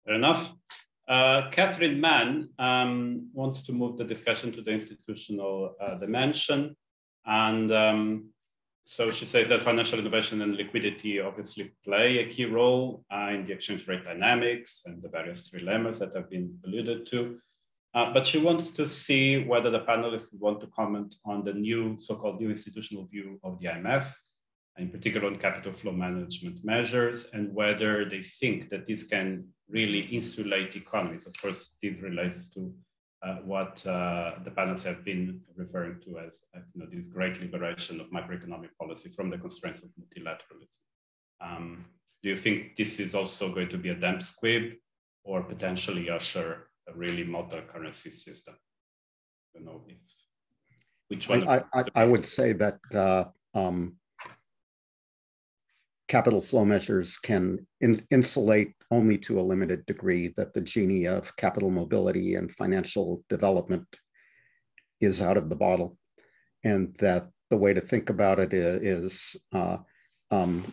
Fair enough. Catherine Mann wants to move the discussion to the institutional dimension. And so she says that financial innovation and liquidity obviously play a key role in the exchange rate dynamics and the various trilemmas that have been alluded to. But she wants to see whether the panelists would want to comment on the new so-called new institutional view of the IMF, in particular on capital flow management measures, and whether they think that this can really insulate economies. Of course, this relates to what the panels have been referring to as this great liberation of macroeconomic policy from the constraints of multilateralism. Do you think this is also going to be a damp squib or potentially usher a really multi-currency system? I don't know which one. I would say that capital flow measures can insulate only to a limited degree, that the genie of capital mobility and financial development is out of the bottle. And that the way to think about it is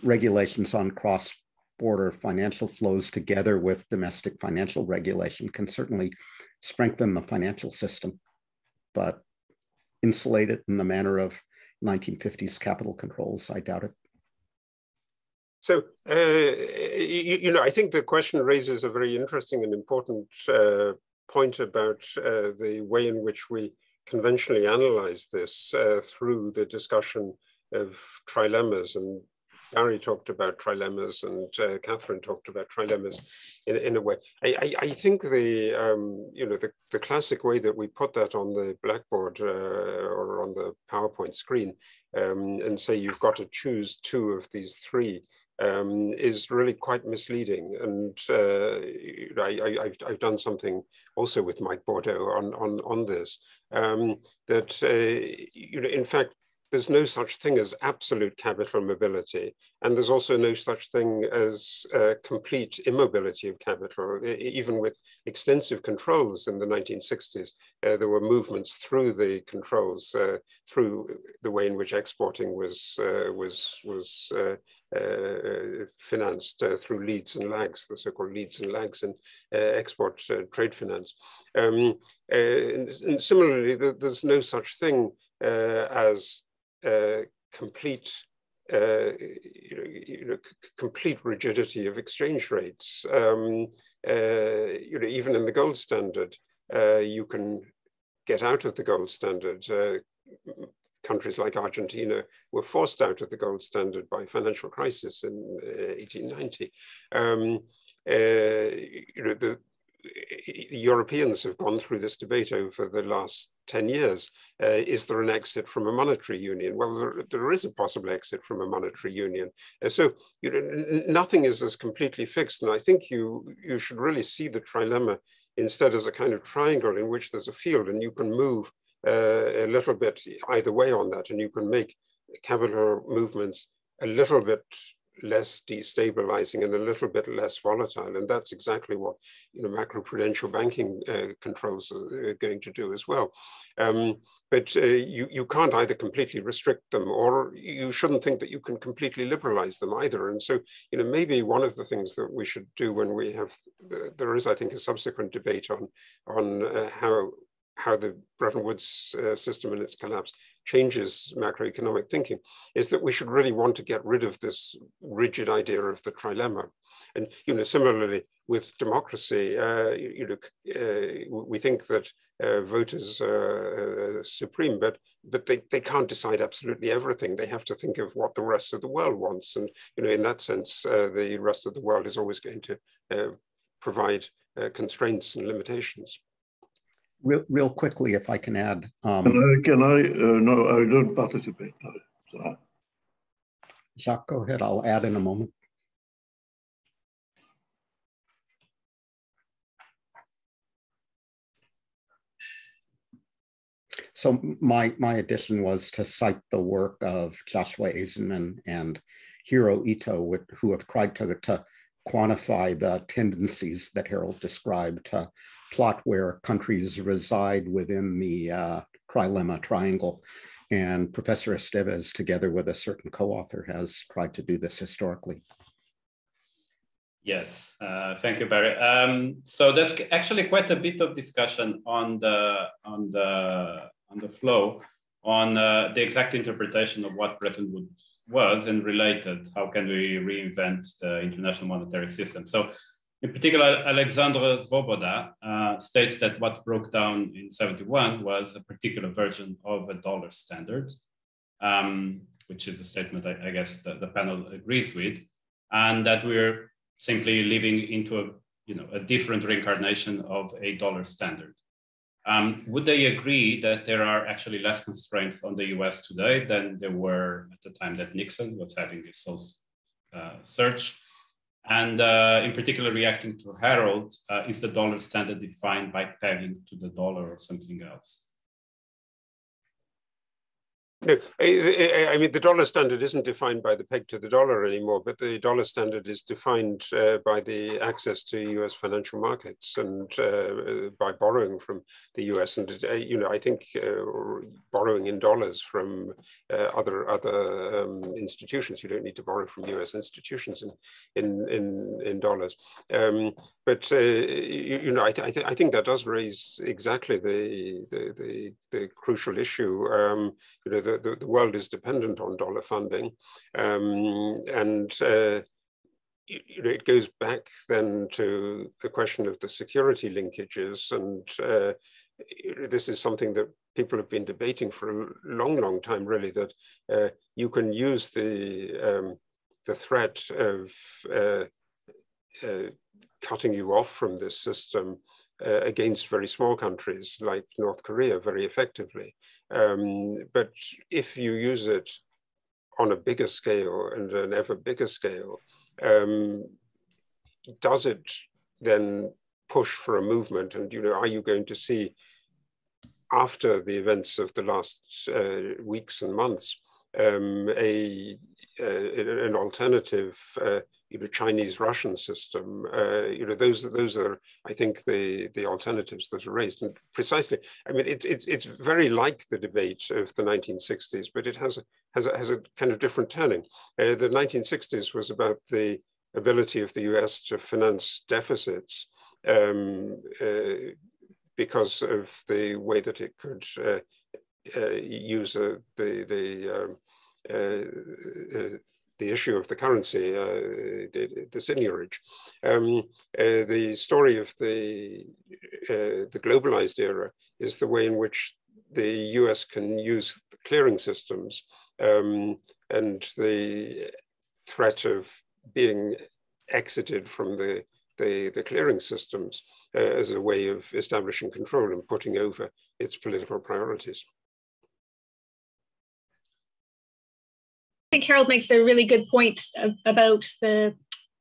regulations on cross-border financial flows together with domestic financial regulation can certainly strengthen the financial system, but insulate it in the manner of 1950s capital controls, I doubt it. So, I think the question raises a very interesting and important point about the way in which we conventionally analyze this through the discussion of trilemmas. And Barry talked about trilemmas, and Catherine talked about trilemmas in a way. I think the classic way that we put that on the blackboard or on the PowerPoint screen and say you've got to choose two of these three is really quite misleading. And I've done something also with Mike Bordeaux on this, that in fact, there's no such thing as absolute capital mobility, and there's also no such thing as complete immobility of capital. Even with extensive controls in the 1960s, there were movements through the controls, through the way in which exporting was financed through leads and lags, the so-called leads and lags in export trade finance. And similarly, there's no such thing as complete complete rigidity of exchange rates. Even in the gold standard, you can get out of the gold standard. Countries like Argentina were forced out of the gold standard by financial crisis in 1890. The Europeans have gone through this debate over the last 10 years. Is there an exit from a monetary union? Well, there is a possible exit from a monetary union. So nothing is as completely fixed. And I think you should really see the trilemma instead as a kind of triangle in which there's a field and you can move a little bit either way on that, and you can make capital movements a little bit less destabilizing and a little bit less volatile. And that's exactly what macroprudential banking controls are going to do as well. But you can't either completely restrict them, or you shouldn't think that you can completely liberalize them either. And so, maybe one of the things that we should do when we have, there is, I think, a subsequent debate on how the Bretton Woods system and its collapse changes macroeconomic thinking, is that we should really want to get rid of this rigid idea of the trilemma. And similarly with democracy, we think that voters are supreme, but they can't decide absolutely everything. They have to think of what the rest of the world wants, and in that sense, the rest of the world is always going to provide constraints and limitations. Real quickly, if I can add. Can I? No, I don't participate. Sorry. Jacques, go ahead. I'll add in a moment. So my addition was to cite the work of Joshua Eisenman and Hiro Ito, who have tried to quantify the tendencies that Harold described, to plot where countries reside within the trilemma triangle. And Professor Esteves, together with a certain co-author, has tried to do this historically. Yes, thank you, Barry. So there's actually quite a bit of discussion on the flow on the exact interpretation of what Bretton Woods was and related. How can we reinvent the international monetary system? So in particular, Alexandre Svoboda states that what broke down in 71 was a particular version of a dollar standard, which is a statement I guess the panel agrees with, and that we're simply living into a different reincarnation of a dollar standard. Would they agree that there are actually less constraints on the US today than there were at the time that Nixon was having his soul search? And in particular, reacting to Harold, is the dollar standard defined by pegging to the dollar or something else? No, I mean, the dollar standard isn't defined by the peg to the dollar anymore, but the dollar standard is defined by the access to US financial markets and by borrowing from the US. And, I think borrowing in dollars from other institutions. You don't need to borrow from US institutions in dollars. But, I think that does raise exactly the crucial issue. The world is dependent on dollar funding, and it goes back then to the question of the security linkages, and this is something that people have been debating for a long time, really, that you can use the threat of cutting you off from this system against very small countries like North Korea very effectively. But if you use it on a bigger scale and an ever bigger scale, does it then push for a movement? And, are you going to see, after the events of the last weeks and months, an alternative Chinese-Russian system? Those are, I think, the alternatives that are raised. And precisely, I mean, it's very like the debate of the 1960s, but it has a kind of different turning. The 1960s was about the ability of the US to finance deficits because of the way that it could use the issue of the currency, the seigniorage. The story of the globalized era is the way in which the US can use the clearing systems and the threat of being exited from the clearing systems as a way of establishing control and putting over its political priorities. I think Harold makes a really good point about the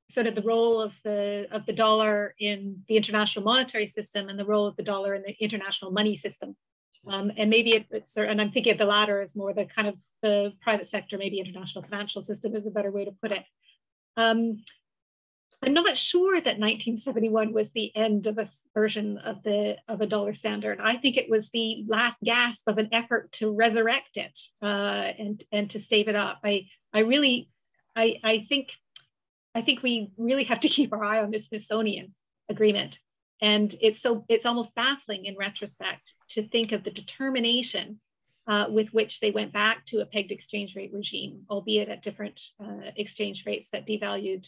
sort of the role of the dollar in the international monetary system and the role of the dollar in the international money system. And maybe and I'm thinking of the latter as more the kind of the private sector, maybe international financial system is a better way to put it. I'm not sure that 1971 was the end of a version of a dollar standard. I think it was the last gasp of an effort to resurrect it and to stave it up. I think we really have to keep our eye on the Smithsonian Agreement, and it's almost baffling in retrospect to think of the determination with which they went back to a pegged exchange rate regime, albeit at different exchange rates that devalued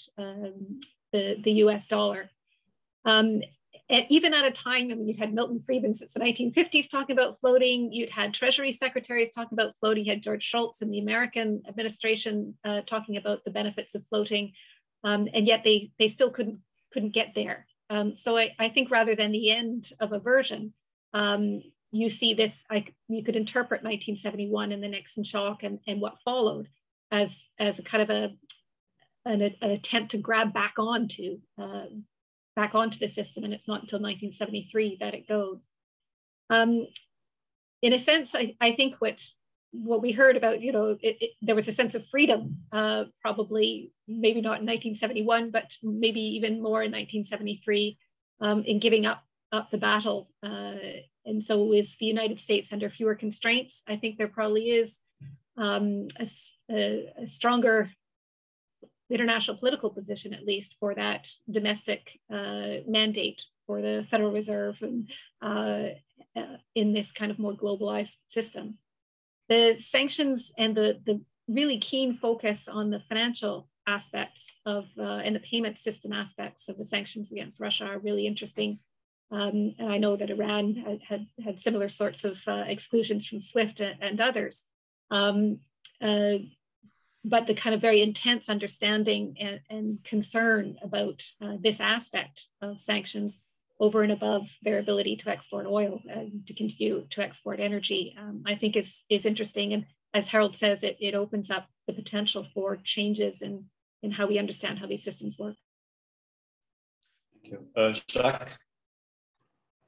the US dollar. And even at a time, I mean, you'd had Milton Friedman since the 1950s talking about floating, you'd had Treasury secretaries talking about floating, you had George Shultz in the American administration talking about the benefits of floating, and yet they still couldn't get there. So I think rather than the end of a version, you see this, you could interpret 1971 and the Nixon shock and what followed as a kind of an attempt to grab back onto the system, and it's not until 1973 that it goes. In a sense, I think what we heard about, there was a sense of freedom, probably maybe not in 1971, but maybe even more in 1973, in giving up the battle. And so is the United States under fewer constraints? I think there probably is a stronger international political position, at least for that domestic mandate for the Federal Reserve and in this kind of more globalized system. The sanctions and the really keen focus on the financial aspects of and the payment system aspects of the sanctions against Russia are really interesting. And I know that Iran had similar sorts of exclusions from SWIFT and others. But the kind of very intense understanding and concern about this aspect of sanctions over and above their ability to export oil and to continue to export energy, I think is interesting. And as Harold says, it opens up the potential for changes in how we understand how these systems work. Thank you. Jacques?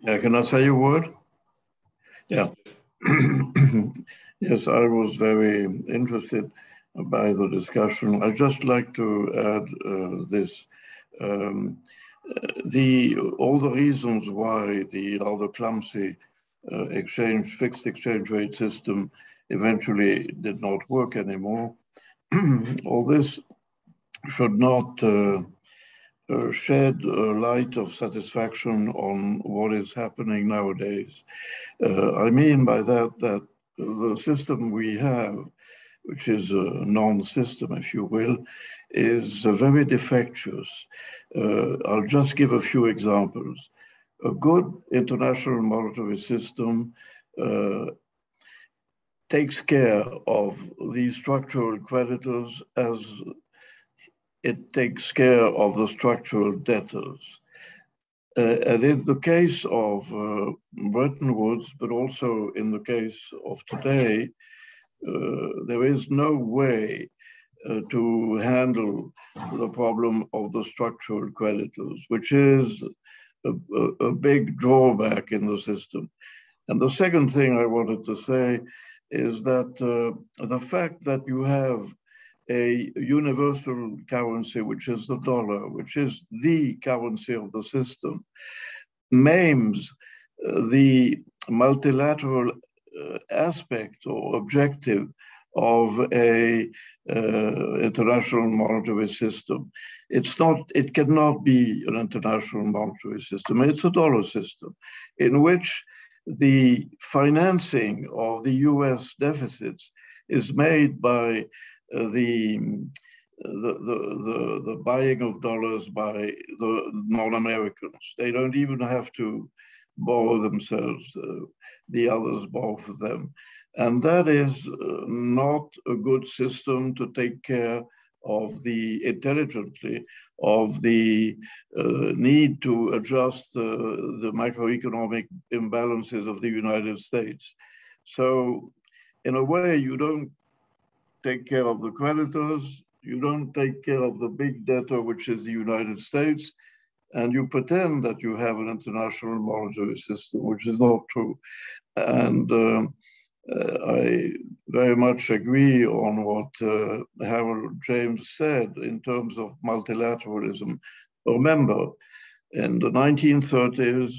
Yeah, can I say a word? Yeah. Yes, I was very interested by the discussion. I'd just like to add this. All the reasons why the rather clumsy fixed exchange rate system eventually did not work anymore, all this should not shed a light of satisfaction on what is happening nowadays. I mean by that the system we have, which is a non-system, if you will, is very defectuous. I'll just give a few examples. A good international monetary system takes care of the structural creditors as it takes care of the structural debtors. And in the case of Bretton Woods, but also in the case of today, there is no way to handle the problem of the structural creditors, which is a big drawback in the system. And the second thing I wanted to say is that the fact that you have a universal currency, which is the dollar, which is the currency of the system, maims the multilateral aspect or objective of a international monetary system. It cannot be an international monetary system. It's a dollar system in which the financing of the US deficits is made by the buying of dollars by the non-Americans. They don't even have to borrow themselves. The others borrow for them. And that is not a good system to take care of intelligently of the need to adjust the macroeconomic imbalances of the United States. So in a way, you don't take care of the creditors, you don't take care of the big debtor, which is the United States, and you pretend that you have an international monetary system, which is not true. And I very much agree on what Harold James said in terms of multilateralism. Remember, in the 1930s,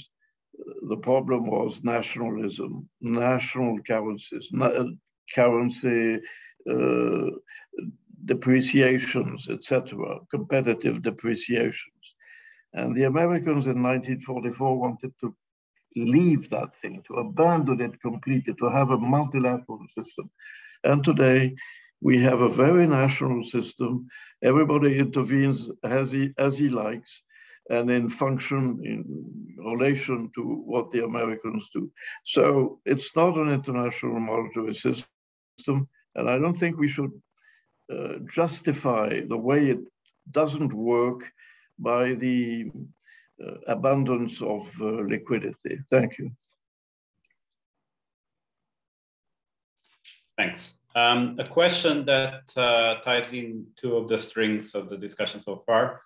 the problem was nationalism, national currencies, currency depreciations, etc., competitive depreciations. And the Americans in 1944 wanted to leave that thing, to abandon it completely, to have a multilateral system. And today, we have a very national system. Everybody intervenes as he likes, and in function, in relation to what the Americans do. So it's not an international monetary system, and I don't think we should justify the way it doesn't work by the abundance of liquidity. Thank you. Thanks. A question that ties in two of the strings of the discussion so far,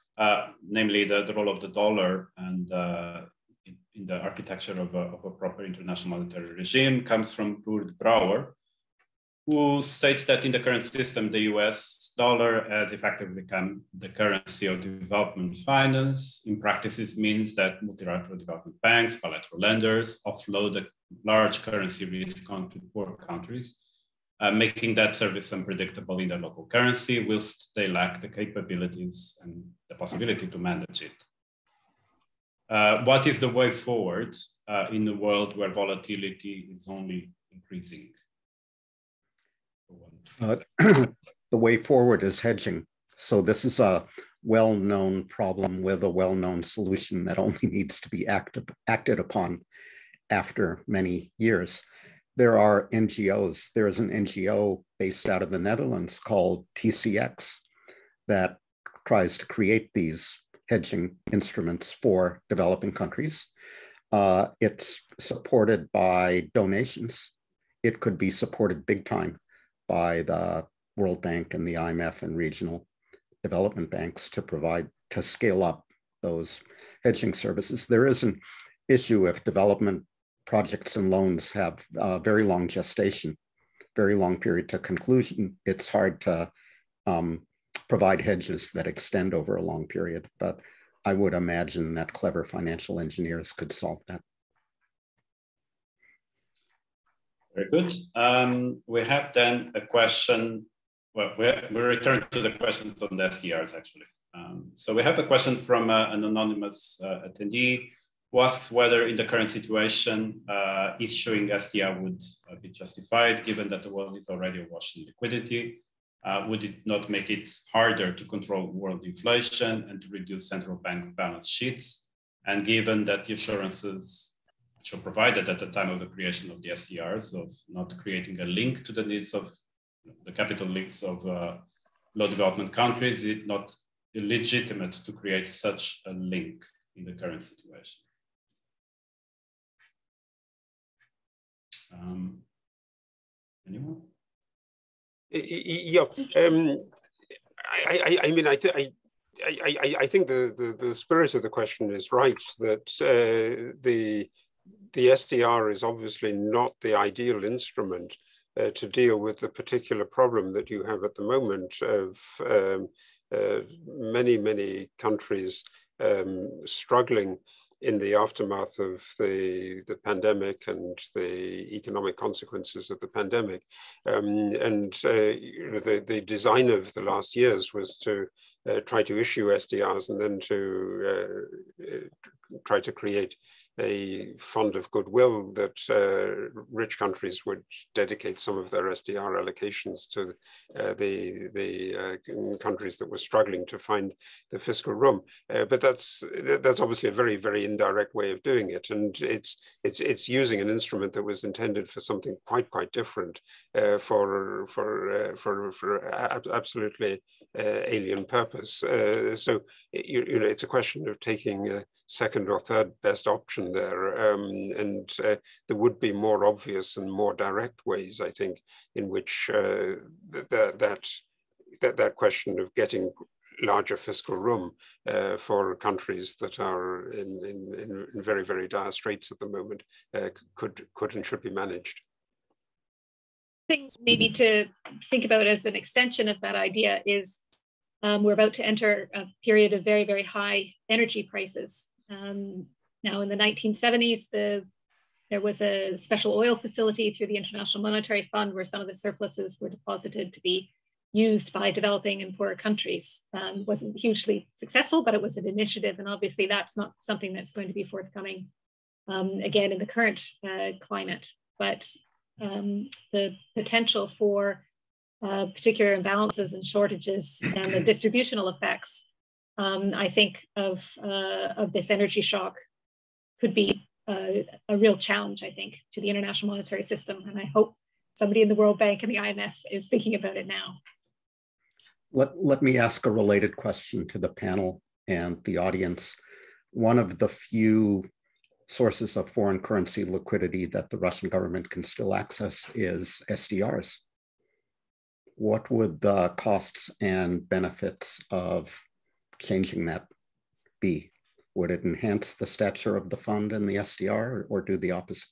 namely the role of the dollar and in the architecture of a proper international monetary regime, comes from Ruud Brouwer, who states that in the current system, the US dollar has effectively become the currency of development finance. In practice, it means that multilateral development banks, bilateral lenders offload a large currency risk onto poor countries, making that service unpredictable in their local currency, whilst they lack the capabilities and the possibility to manage it. What is the way forward in a world where volatility is only increasing? The way forward is hedging. So this is a well-known problem with a well-known solution that only needs to be acted upon after many years. There are NGOs. There is an NGO based out of the Netherlands called TCX that tries to create these hedging instruments for developing countries. It's supported by donations. It could be supported big time by the World Bank and the IMF and regional development banks to scale up those hedging services. There is an issue if development projects and loans have a very long gestation, very long period to conclusion. It's hard to provide hedges that extend over a long period, but I would imagine that clever financial engineers could solve that. Very good. We have then a question. Well, we return to the questions on the SDRs, actually. So we have a question from an anonymous attendee who asks whether in the current situation, issuing SDR would be justified, given that the world is already awash in liquidity. Would it not make it harder to control world inflation and to reduce central bank balance sheets? And given that the assurances which were provided at the time of the creation of the SDRs of not creating a link to the needs of the capital needs of low development countries, is it not illegitimate to create such a link in the current situation? Anyone? Yeah, I mean, I think the spirit of the question is right, that the SDR is obviously not the ideal instrument to deal with the particular problem that you have at the moment of many countries struggling in the aftermath of the pandemic and the economic consequences of the pandemic. The design of the last years was to try to issue SDRs and then to try to create a fund of goodwill that rich countries would dedicate some of their SDR allocations to the countries that were struggling to find the fiscal room. But that's obviously a very indirect way of doing it, and it's using an instrument that was intended for something quite different, for absolutely alien purpose. So it's a question of taking a second or third best option there, and there would be more obvious and more direct ways, I think, in which that question of getting larger fiscal room for countries that are in very dire straits at the moment could and should be managed. thing maybe to think about as an extension of that idea is we're about to enter a period of very, very high energy prices. Now in the 1970s, there was a special oil facility through the International Monetary Fund where some of the surpluses were deposited to be used by developing and poorer countries. Wasn't hugely successful, but it was an initiative. And obviously that's not something that's going to be forthcoming again in the current climate. But the potential for particular imbalances and shortages and the distributional effects, I think, of this energy shock could be a real challenge, I think, to the international monetary system. And I hope somebody in the World Bank and the IMF is thinking about it now. Let me ask a related question to the panel and the audience. One of the few sources of foreign currency liquidity that the Russian government can still access is SDRs. What would the costs and benefits of changing that be? Would it enhance the stature of the fund and the SDR, or do the opposite?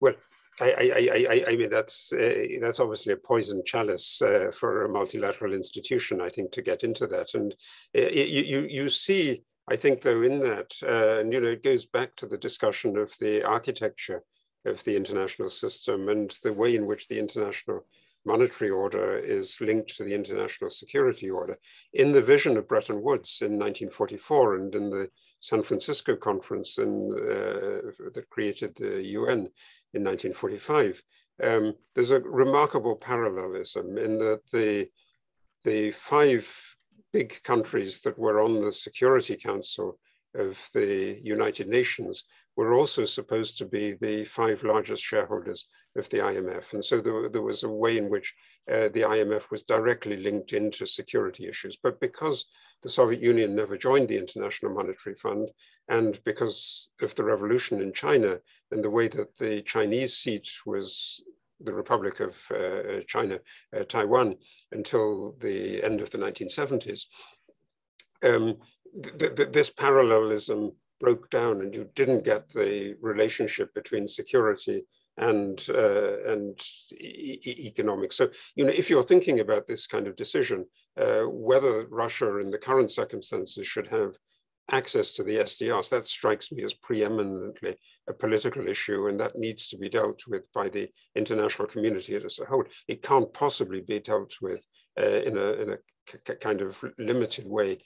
Well, I mean, that's obviously a poison chalice for a multilateral institution, I think, to get into that. And you see, I think, though, in that, and, you know, it goes back to the discussion of the architecture of the international system and the way in which the international monetary order is linked to the international security order. In the vision of Bretton Woods in 1944 and in the San Francisco conference that created the UN in 1945, there's a remarkable parallelism in that the 5 big countries that were on the Security Council of the United Nations were also supposed to be the 5 largest shareholders of the IMF. And so there was a way in which the IMF was directly linked into security issues. But because the Soviet Union never joined the International Monetary Fund, and because of the revolution in China and the way that the Chinese seat was the Republic of China, Taiwan, until the end of the 1970s, this parallelism broke down, and you didn't get the relationship between security and economics. So, you know, if you're thinking about this kind of decision, whether Russia in the current circumstances should have access to the SDRs, that strikes me as preeminently a political issue, and that needs to be dealt with by the international community as a whole. It can't possibly be dealt with in a kind of limited way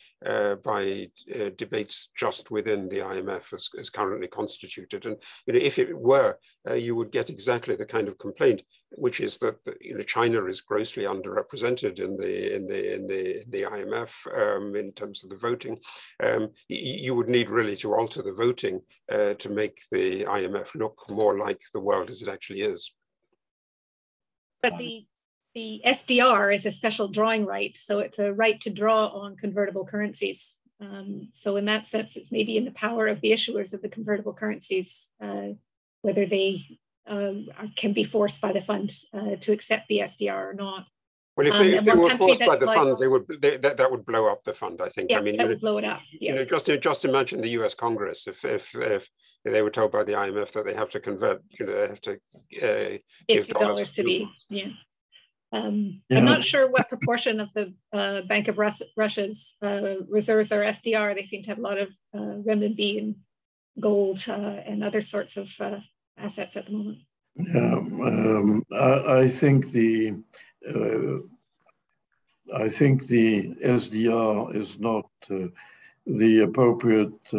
by debates just within the IMF as currently constituted. And, you know, if it were, you would get exactly the kind of complaint, which is that, you know, China is grossly underrepresented in the IMF in terms of the voting. You would need really to alter the voting to make the IMF look more like the world as it actually is. But the SDR is a special drawing right, so it's a right to draw on convertible currencies. So in that sense, it's maybe in the power of the issuers of the convertible currencies, whether they can be forced by the fund to accept the SDR or not. Well, if they were forced by the fund, that would blow up the fund, I think. Yeah, I mean, that would blow it up. Yeah. You know, just imagine the US Congress if they were told by the IMF that they have to convert, you know, they have to give dollars to the, yeah. I'm not sure what proportion of the Bank of Russia's reserves are SDR. They seem to have a lot of renminbi and gold and other sorts of assets at the moment. Yeah, I think the SDR is not the appropriate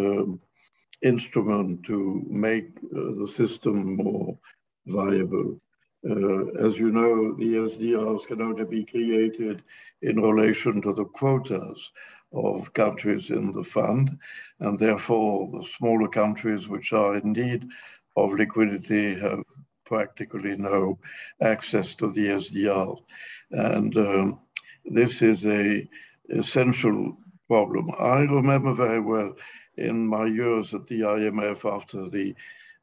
instrument to make the system more viable. As you know, the SDRs can only be created in relation to the quotas of countries in the fund, and therefore the smaller countries which are in need of liquidity have practically no access to the SDR. And this is an essential problem. I remember very well in my years at the IMF after the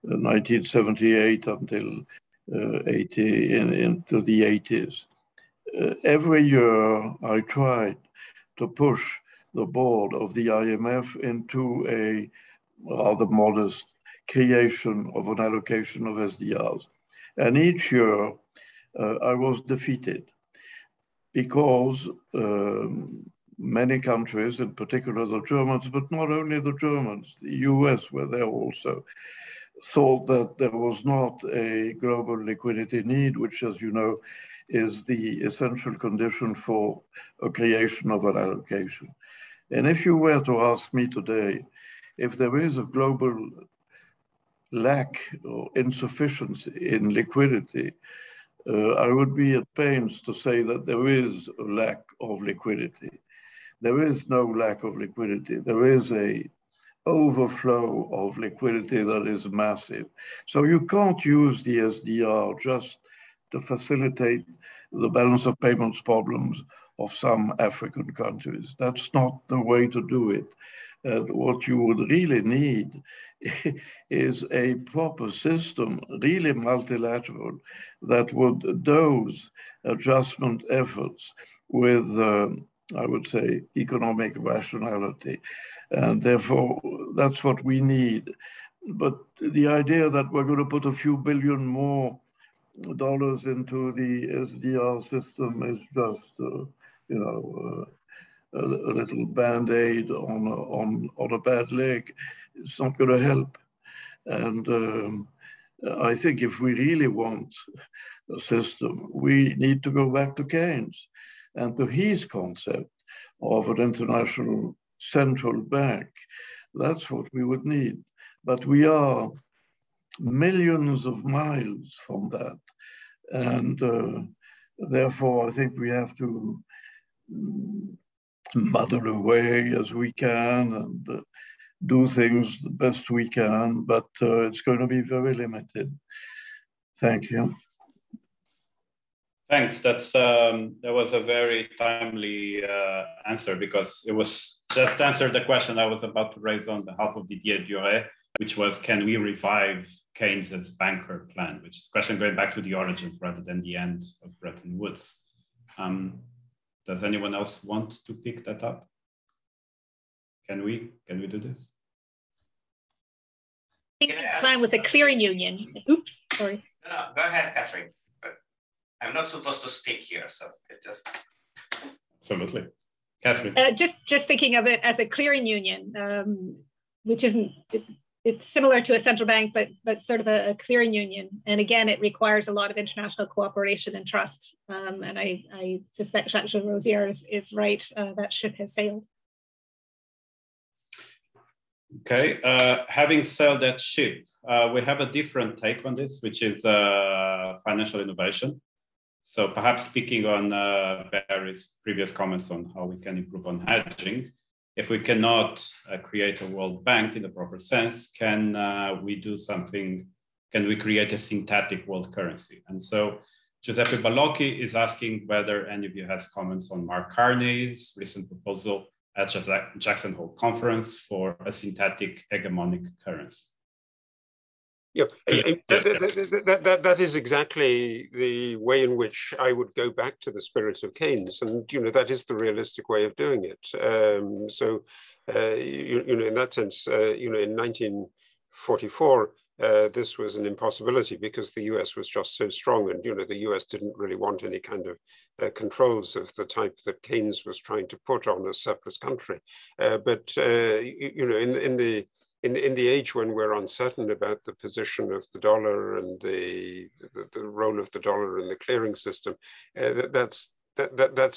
1978 until into the 80s. Every year I tried to push the board of the IMF into a rather modest creation of an allocation of SDRs. And each year I was defeated because many countries, in particular the Germans, but not only the Germans, the US were there also, thought that there was not a global liquidity need, which, as you know, is the essential condition for a creation of an allocation. And if you were to ask me today, if there is a global lack or insufficiency in liquidity, I would be at pains to say that there is a lack of liquidity. There is no lack of liquidity. There is a overflow of liquidity that is massive. So you can't use the SDR just to facilitate the balance of payments problems of some African countries. That's not the way to do it. What you would really need is a proper system, really multilateral, that would dose adjustment efforts with, I would say, economic rationality. And therefore, that's what we need. But the idea that we're going to put a few billion more dollars into the SDR system is just, a little band-aid on a bad leg. It's not going to help. And I think if we really want a system, we need to go back to Keynes and to his concept of an international central bank. That's what we would need. But we are millions of miles from that. And therefore, I think we have to muddle away as we can and do things the best we can, but it's going to be very limited. Thank you. Thanks. That was a very timely answer, because it was just answered the question I was about to raise on behalf of Didier Duret, which was, can we revive Keynes's banker plan, which is a question going back to the origins rather than the end of Bretton Woods. Does anyone else want to pick that up? Can we do this? Keynes' plan was a clearing union. Oops, sorry. No, go ahead, Catherine. But I'm not supposed to speak here, so it just. Absolutely. Catherine. Just thinking of it as a clearing union, which isn't, it's similar to a central bank, but sort of a clearing union. And again, it requires a lot of international cooperation and trust. And I suspect Jacques Larosière is right, that ship has sailed. Okay, having sailed that ship, we have a different take on this, which is financial innovation. So perhaps speaking on Barry's previous comments on how we can improve on hedging, if we cannot create a world bank in the proper sense, can we do something? Can we create a synthetic world currency? And so Giuseppe Balocchi is asking whether any of you has comments on Mark Carney's recent proposal at Jackson Hole Conference for a synthetic hegemonic currency. Yeah, that is exactly the way in which I would go back to the spirit of Keynes, and that is the realistic way of doing it. So in that sense, in 1944, this was an impossibility because the US was just so strong, and the US didn't really want any kind of controls of the type that Keynes was trying to put on a surplus country. But in the age when we're uncertain about the position of the dollar and the role of the dollar in the clearing system, that's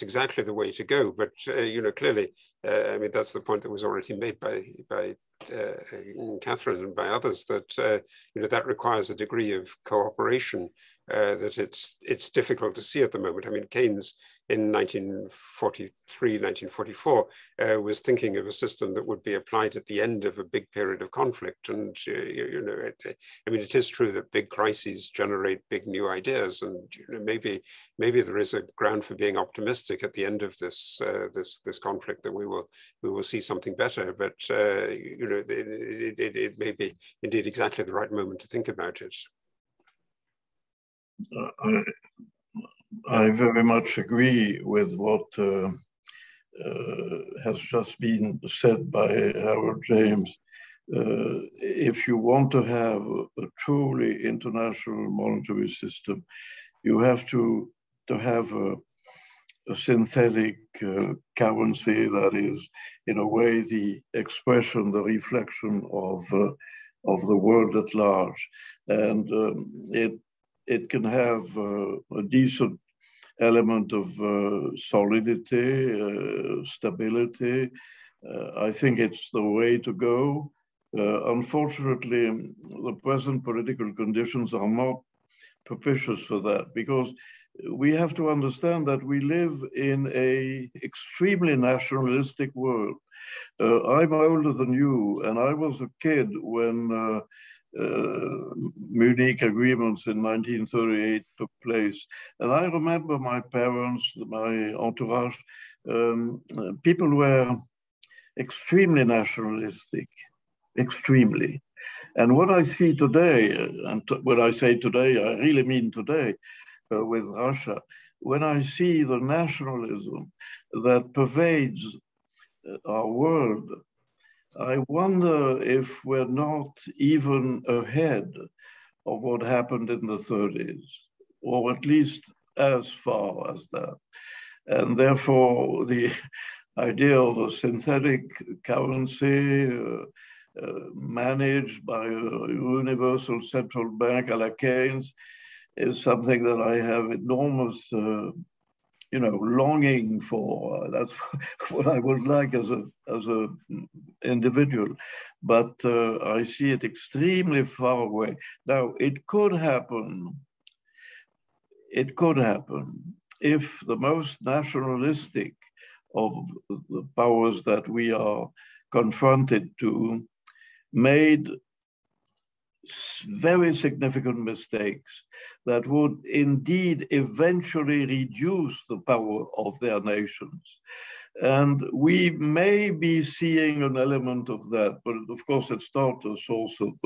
exactly the way to go. But clearly, I mean, that's the point that was already made by Catherine and by others, that that requires a degree of cooperation that it's difficult to see at the moment. I mean, Keynes in 1943, 1944 was thinking of a system that would be applied at the end of a big period of conflict. And I mean, it is true that big crises generate big new ideas, and maybe there is a ground for being optimistic at the end of this conflict that we will see something better. But it may be indeed exactly the right moment to think about it. I very much agree with what has just been said by Howard James. if you want to have a truly international monetary system, you have to have a synthetic currency that is, in a way, the expression, the reflection of the world at large, and it can have a decent element of solidity, stability. I think it's the way to go. Unfortunately, the present political conditions are not propitious for that, because we have to understand that we live in an extremely nationalistic world. I'm older than you, and I was a kid when Munich agreements in 1938 took place. And I remember my parents, my entourage, people were extremely nationalistic, extremely. And what I see today, and when I say today, I really mean today, with Russia, when I see the nationalism that pervades our world, I wonder if we're not even ahead of what happened in the 30s, or at least as far as that. And therefore, the idea of a synthetic currency managed by a universal central bank a la Keynes is something that I have enormous longing for. That's what I would like as a individual, but I see it extremely far away. Now, it could happen if the most nationalistic of the powers that we are confronted to made very significant mistakes that would indeed eventually reduce the power of their nations. And we may be seeing an element of that, but of course it's not a source of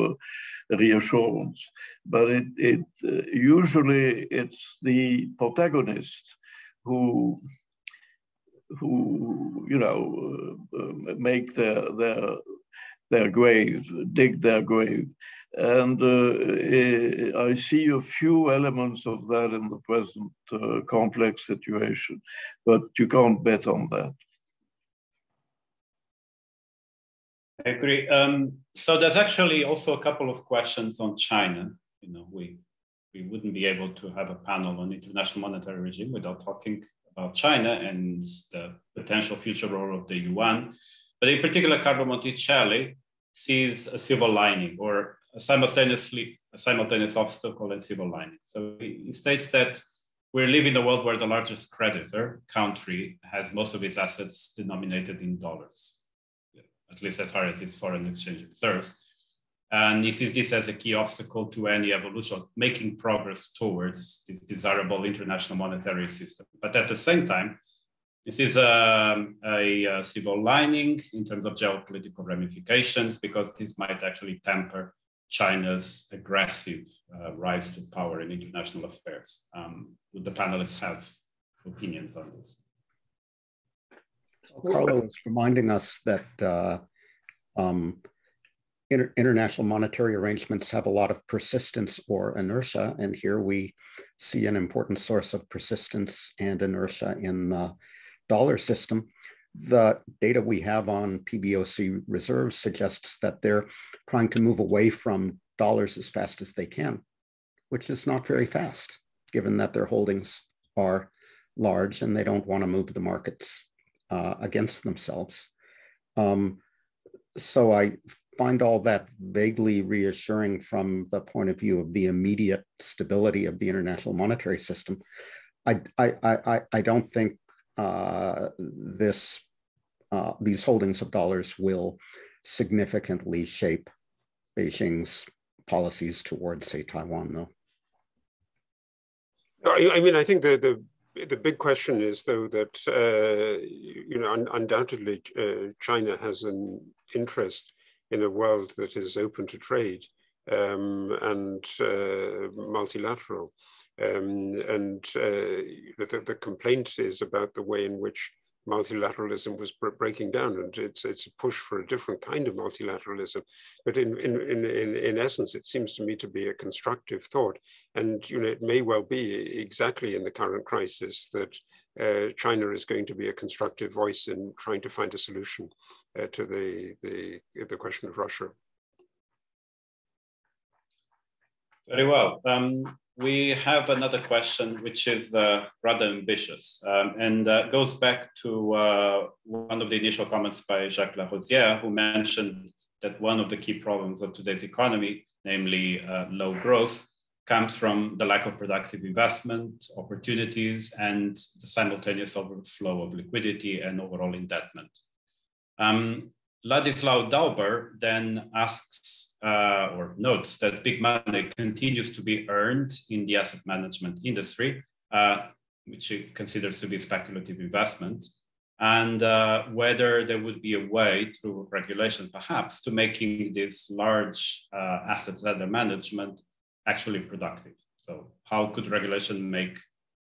reassurance. But usually it's the protagonist who make their grave, dig their grave. And I see a few elements of that in the present complex situation, but you can't bet on that. I agree. So there's actually also a couple of questions on China. We wouldn't be able to have a panel on international monetary regime without talking about China and the potential future role of the yuan. But in particular, Carlo Monticelli sees a silver lining, or a simultaneous obstacle and silver lining. So he states that we're living in a world where the largest creditor country has most of its assets denominated in dollars, at least as far as its foreign exchange reserves. And he sees this as a key obstacle to any evolution, making progress towards this desirable international monetary system. But at the same time, this is a silver lining in terms of geopolitical ramifications, because this might actually temper China's aggressive rise to power in international affairs. Would the panelists have opinions on this? Carlo is reminding us that international monetary arrangements have a lot of persistence or inertia, and here we see an important source of persistence and inertia in the dollar system. The data we have on PBOC reserves suggests that they're trying to move away from dollars as fast as they can, which is not very fast, given that their holdings are large and they don't want to move the markets against themselves. So I find all that vaguely reassuring from the point of view of the immediate stability of the international monetary system. I don't think these holdings of dollars will significantly shape Beijing's policies towards, say, Taiwan, though. I mean, I think the big question is, though, that undoubtedly China has an interest in a world that is open to trade and multilateral. The complaint is about the way in which multilateralism was breaking down, and it's a push for a different kind of multilateralism. But in essence, it seems to me to be a constructive thought, and it may well be exactly in the current crisis that China is going to be a constructive voice in trying to find a solution to the question of Russia. Very well. We have another question, which is rather ambitious, and goes back to one of the initial comments by Jacques Larosière, who mentioned that one of the key problems of today's economy, namely low growth, comes from the lack of productive investment, opportunities, and the simultaneous overflow of liquidity and overall indebtment. Ladislau Dauber then asks or notes that big money continues to be earned in the asset management industry, which he considers to be speculative investment, and whether there would be a way through regulation perhaps to making these large assets under management actually productive. So how could regulation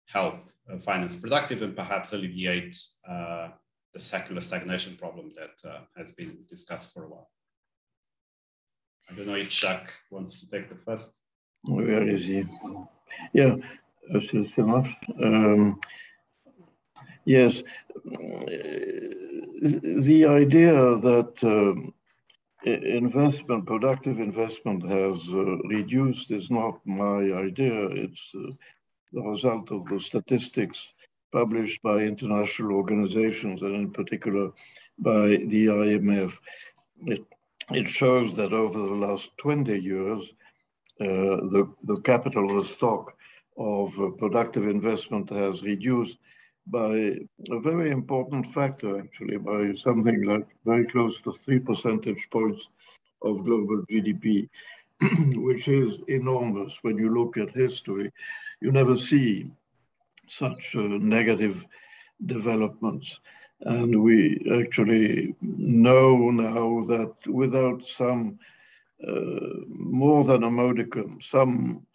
help finance productive and perhaps alleviate the secular stagnation problem that has been discussed for a while? I don't know if Jacques wants to take the first. Where is he? Yeah, yes, the idea that productive investment has reduced is not my idea. It's the result of the statistics published by international organizations, and in particular by the IMF. It shows that over the last 20 years, the capital, the stock of productive investment has reduced by a very important factor, actually, by something like very close to 3 percentage points of global GDP, which is enormous. When you look at history, you never see such negative developments. And we actually know now that without some more than a modicum, some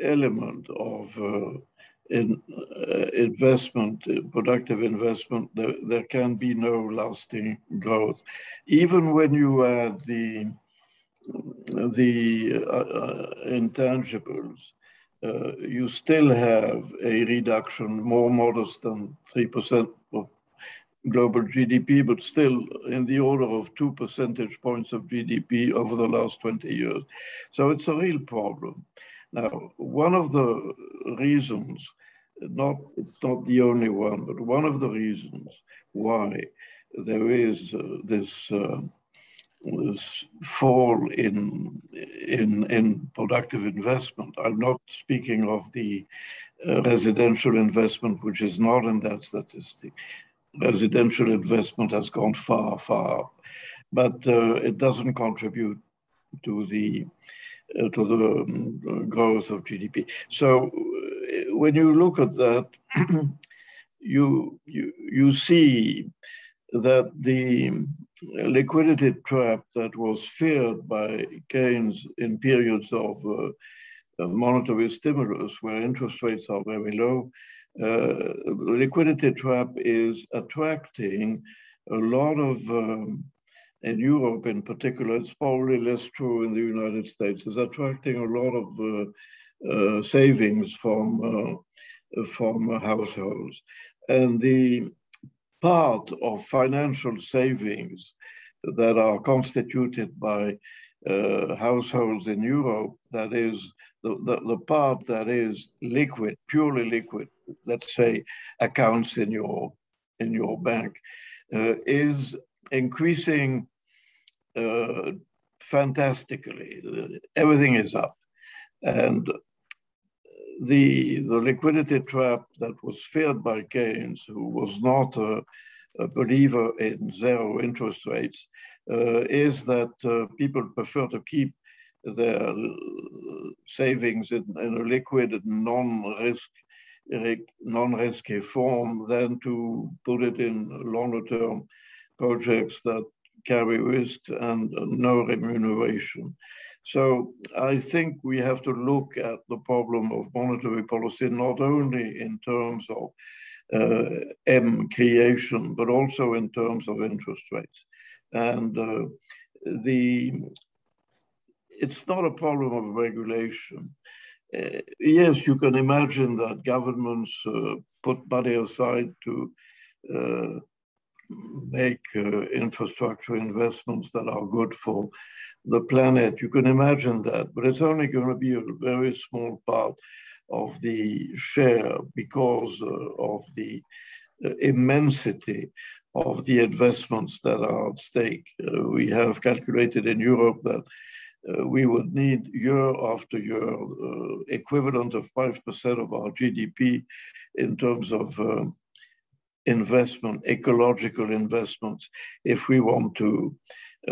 element of investment, productive investment, there can be no lasting growth. Even when you add the intangibles, you still have a reduction more modest than 3% of global GDP, but still in the order of 2 percentage points of GDP over the last 20 years. So it's a real problem. Now, one of the reasons, it's not the only one, but one of the reasons why there is this fall in productive investment. I'm not speaking of the residential investment, which is not in that statistic. Residential investment has gone far, far up, but it doesn't contribute to the growth of GDP. So when you look at that, you see that the liquidity trap that was feared by Keynes in periods of monetary stimulus, where interest rates are very low, liquidity trap is attracting a lot of, in Europe in particular, it's probably less true in the United States, is attracting a lot of savings from households. And the part of financial savings that are constituted by households in Europe, that is the part that is liquid, purely liquid, let's say accounts in your bank, is increasing fantastically. Everything is up. And the liquidity trap that was feared by Keynes, who was not a believer in zero interest rates, is that people prefer to keep their savings in a liquid, non-risky form than to put it in longer-term projects that carry risks and no remuneration. So I think we have to look at the problem of monetary policy not only in terms of M creation, but also in terms of interest rates. And it's not a problem of regulation. Yes, you can imagine that governments put money aside to make infrastructure investments that are good for the planet. You can imagine that, but it's only going to be a very small part of the share because of the immensity of the investments that are at stake. We have calculated in Europe that we would need year after year equivalent of 5% of our GDP in terms of investment, ecological investments, if we want to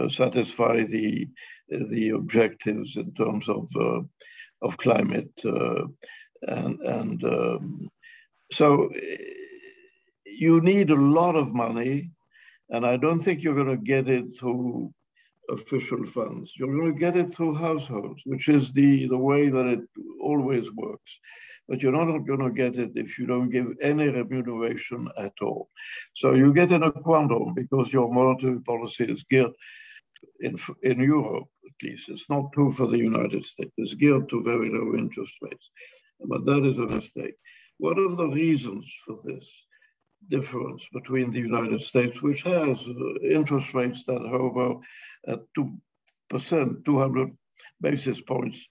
satisfy the objectives in terms of climate. So you need a lot of money, and I don't think you're going to get it through official funds. You're going to get it through households, which is the way that it always works. But you're not going to get it if you don't give any remuneration at all. So you get in a quandrum because your monetary policy is geared, in Europe at least, it's not true for the United States, it's geared to very low interest rates. But that is a mistake. What are the reasons for this difference between the United States, which has interest rates that hover at 2%, 200 basis points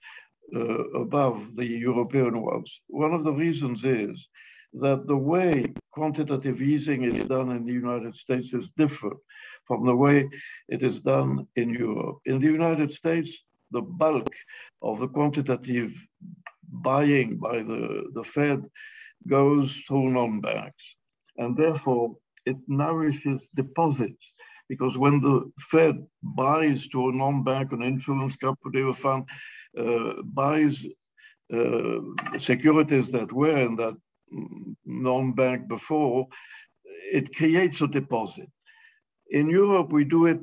above the European ones? One of the reasons is that the way quantitative easing is done in the United States is different from the way it is done in Europe. In the United States, the bulk of the quantitative buying by the Fed goes through non-banks. And therefore, it nourishes deposits, because when the Fed buys to a non-bank, an insurance company or fund, buys securities that were in that non-bank before, it creates a deposit. In Europe, we do it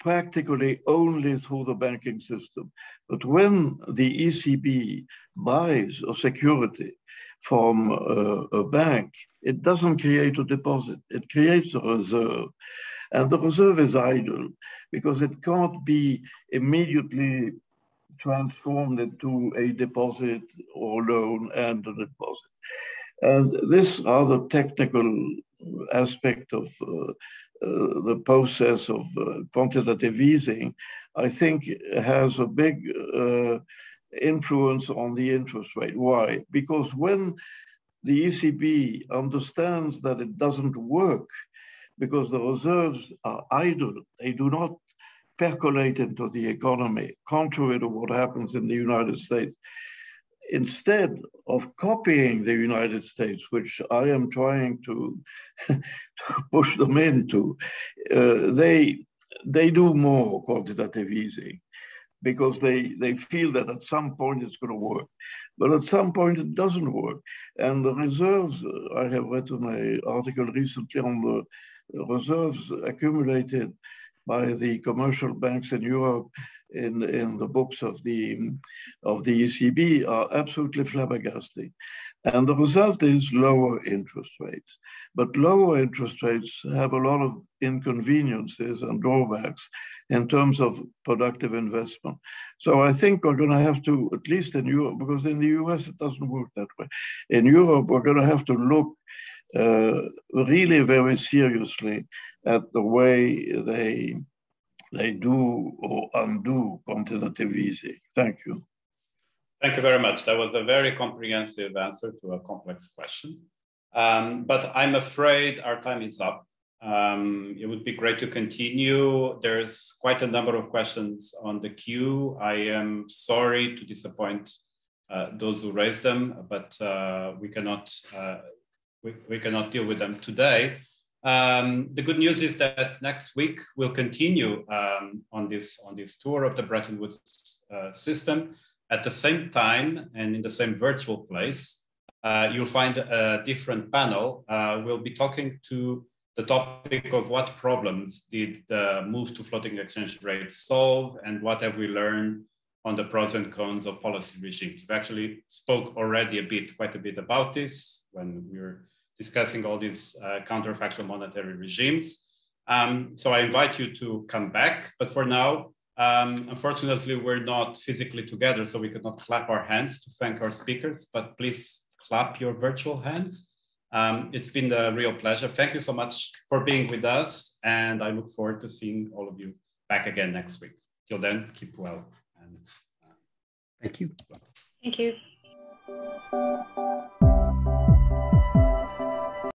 practically only through the banking system. But when the ECB buys a security from a bank, it doesn't create a deposit, it creates a reserve. And the reserve is idle because it can't be immediately transformed into a deposit or loan and a deposit. And this rather technical aspect of the process of quantitative easing, I think, has a big influence on the interest rate. Why? Because when the ECB understands that it doesn't work because the reserves are idle, they do not percolate into the economy, contrary to what happens in the United States. Instead of copying the United States, which I am trying to push them into, they do more quantitative easing because they feel that at some point it's going to work. But at some point it doesn't work. And the reserves, I have written an article recently on the reserves accumulated by the commercial banks in Europe in the books of the ECB are absolutely flabbergasting. And the result is lower interest rates. But lower interest rates have a lot of inconveniences and drawbacks in terms of productive investment. So I think we're going to have to, at least in Europe, because in the US it doesn't work that way. In Europe, we're going to have to look really very seriously at the way they do or undo quantitative easing. Thank you. Thank you very much. That was a very comprehensive answer to a complex question. But I'm afraid our time is up. It would be great to continue. There's quite a number of questions on the queue. I am sorry to disappoint those who raised them, but we cannot deal with them today. The good news is that next week we'll continue on this tour of the Bretton Woods system. At the same time and in the same virtual place, you'll find a different panel. We'll be talking to the topic of what problems did the move to floating exchange rates solve, and what have we learned on the pros and cons of policy regimes. We actually spoke already quite a bit about this when we were discussing all these counterfactual monetary regimes. So I invite you to come back, but for now, unfortunately, we're not physically together, so we could not clap our hands to thank our speakers, but please clap your virtual hands. It's been a real pleasure. Thank you so much for being with us, and I look forward to seeing all of you back again next week. Till then, keep well. And, thank you. Thank you.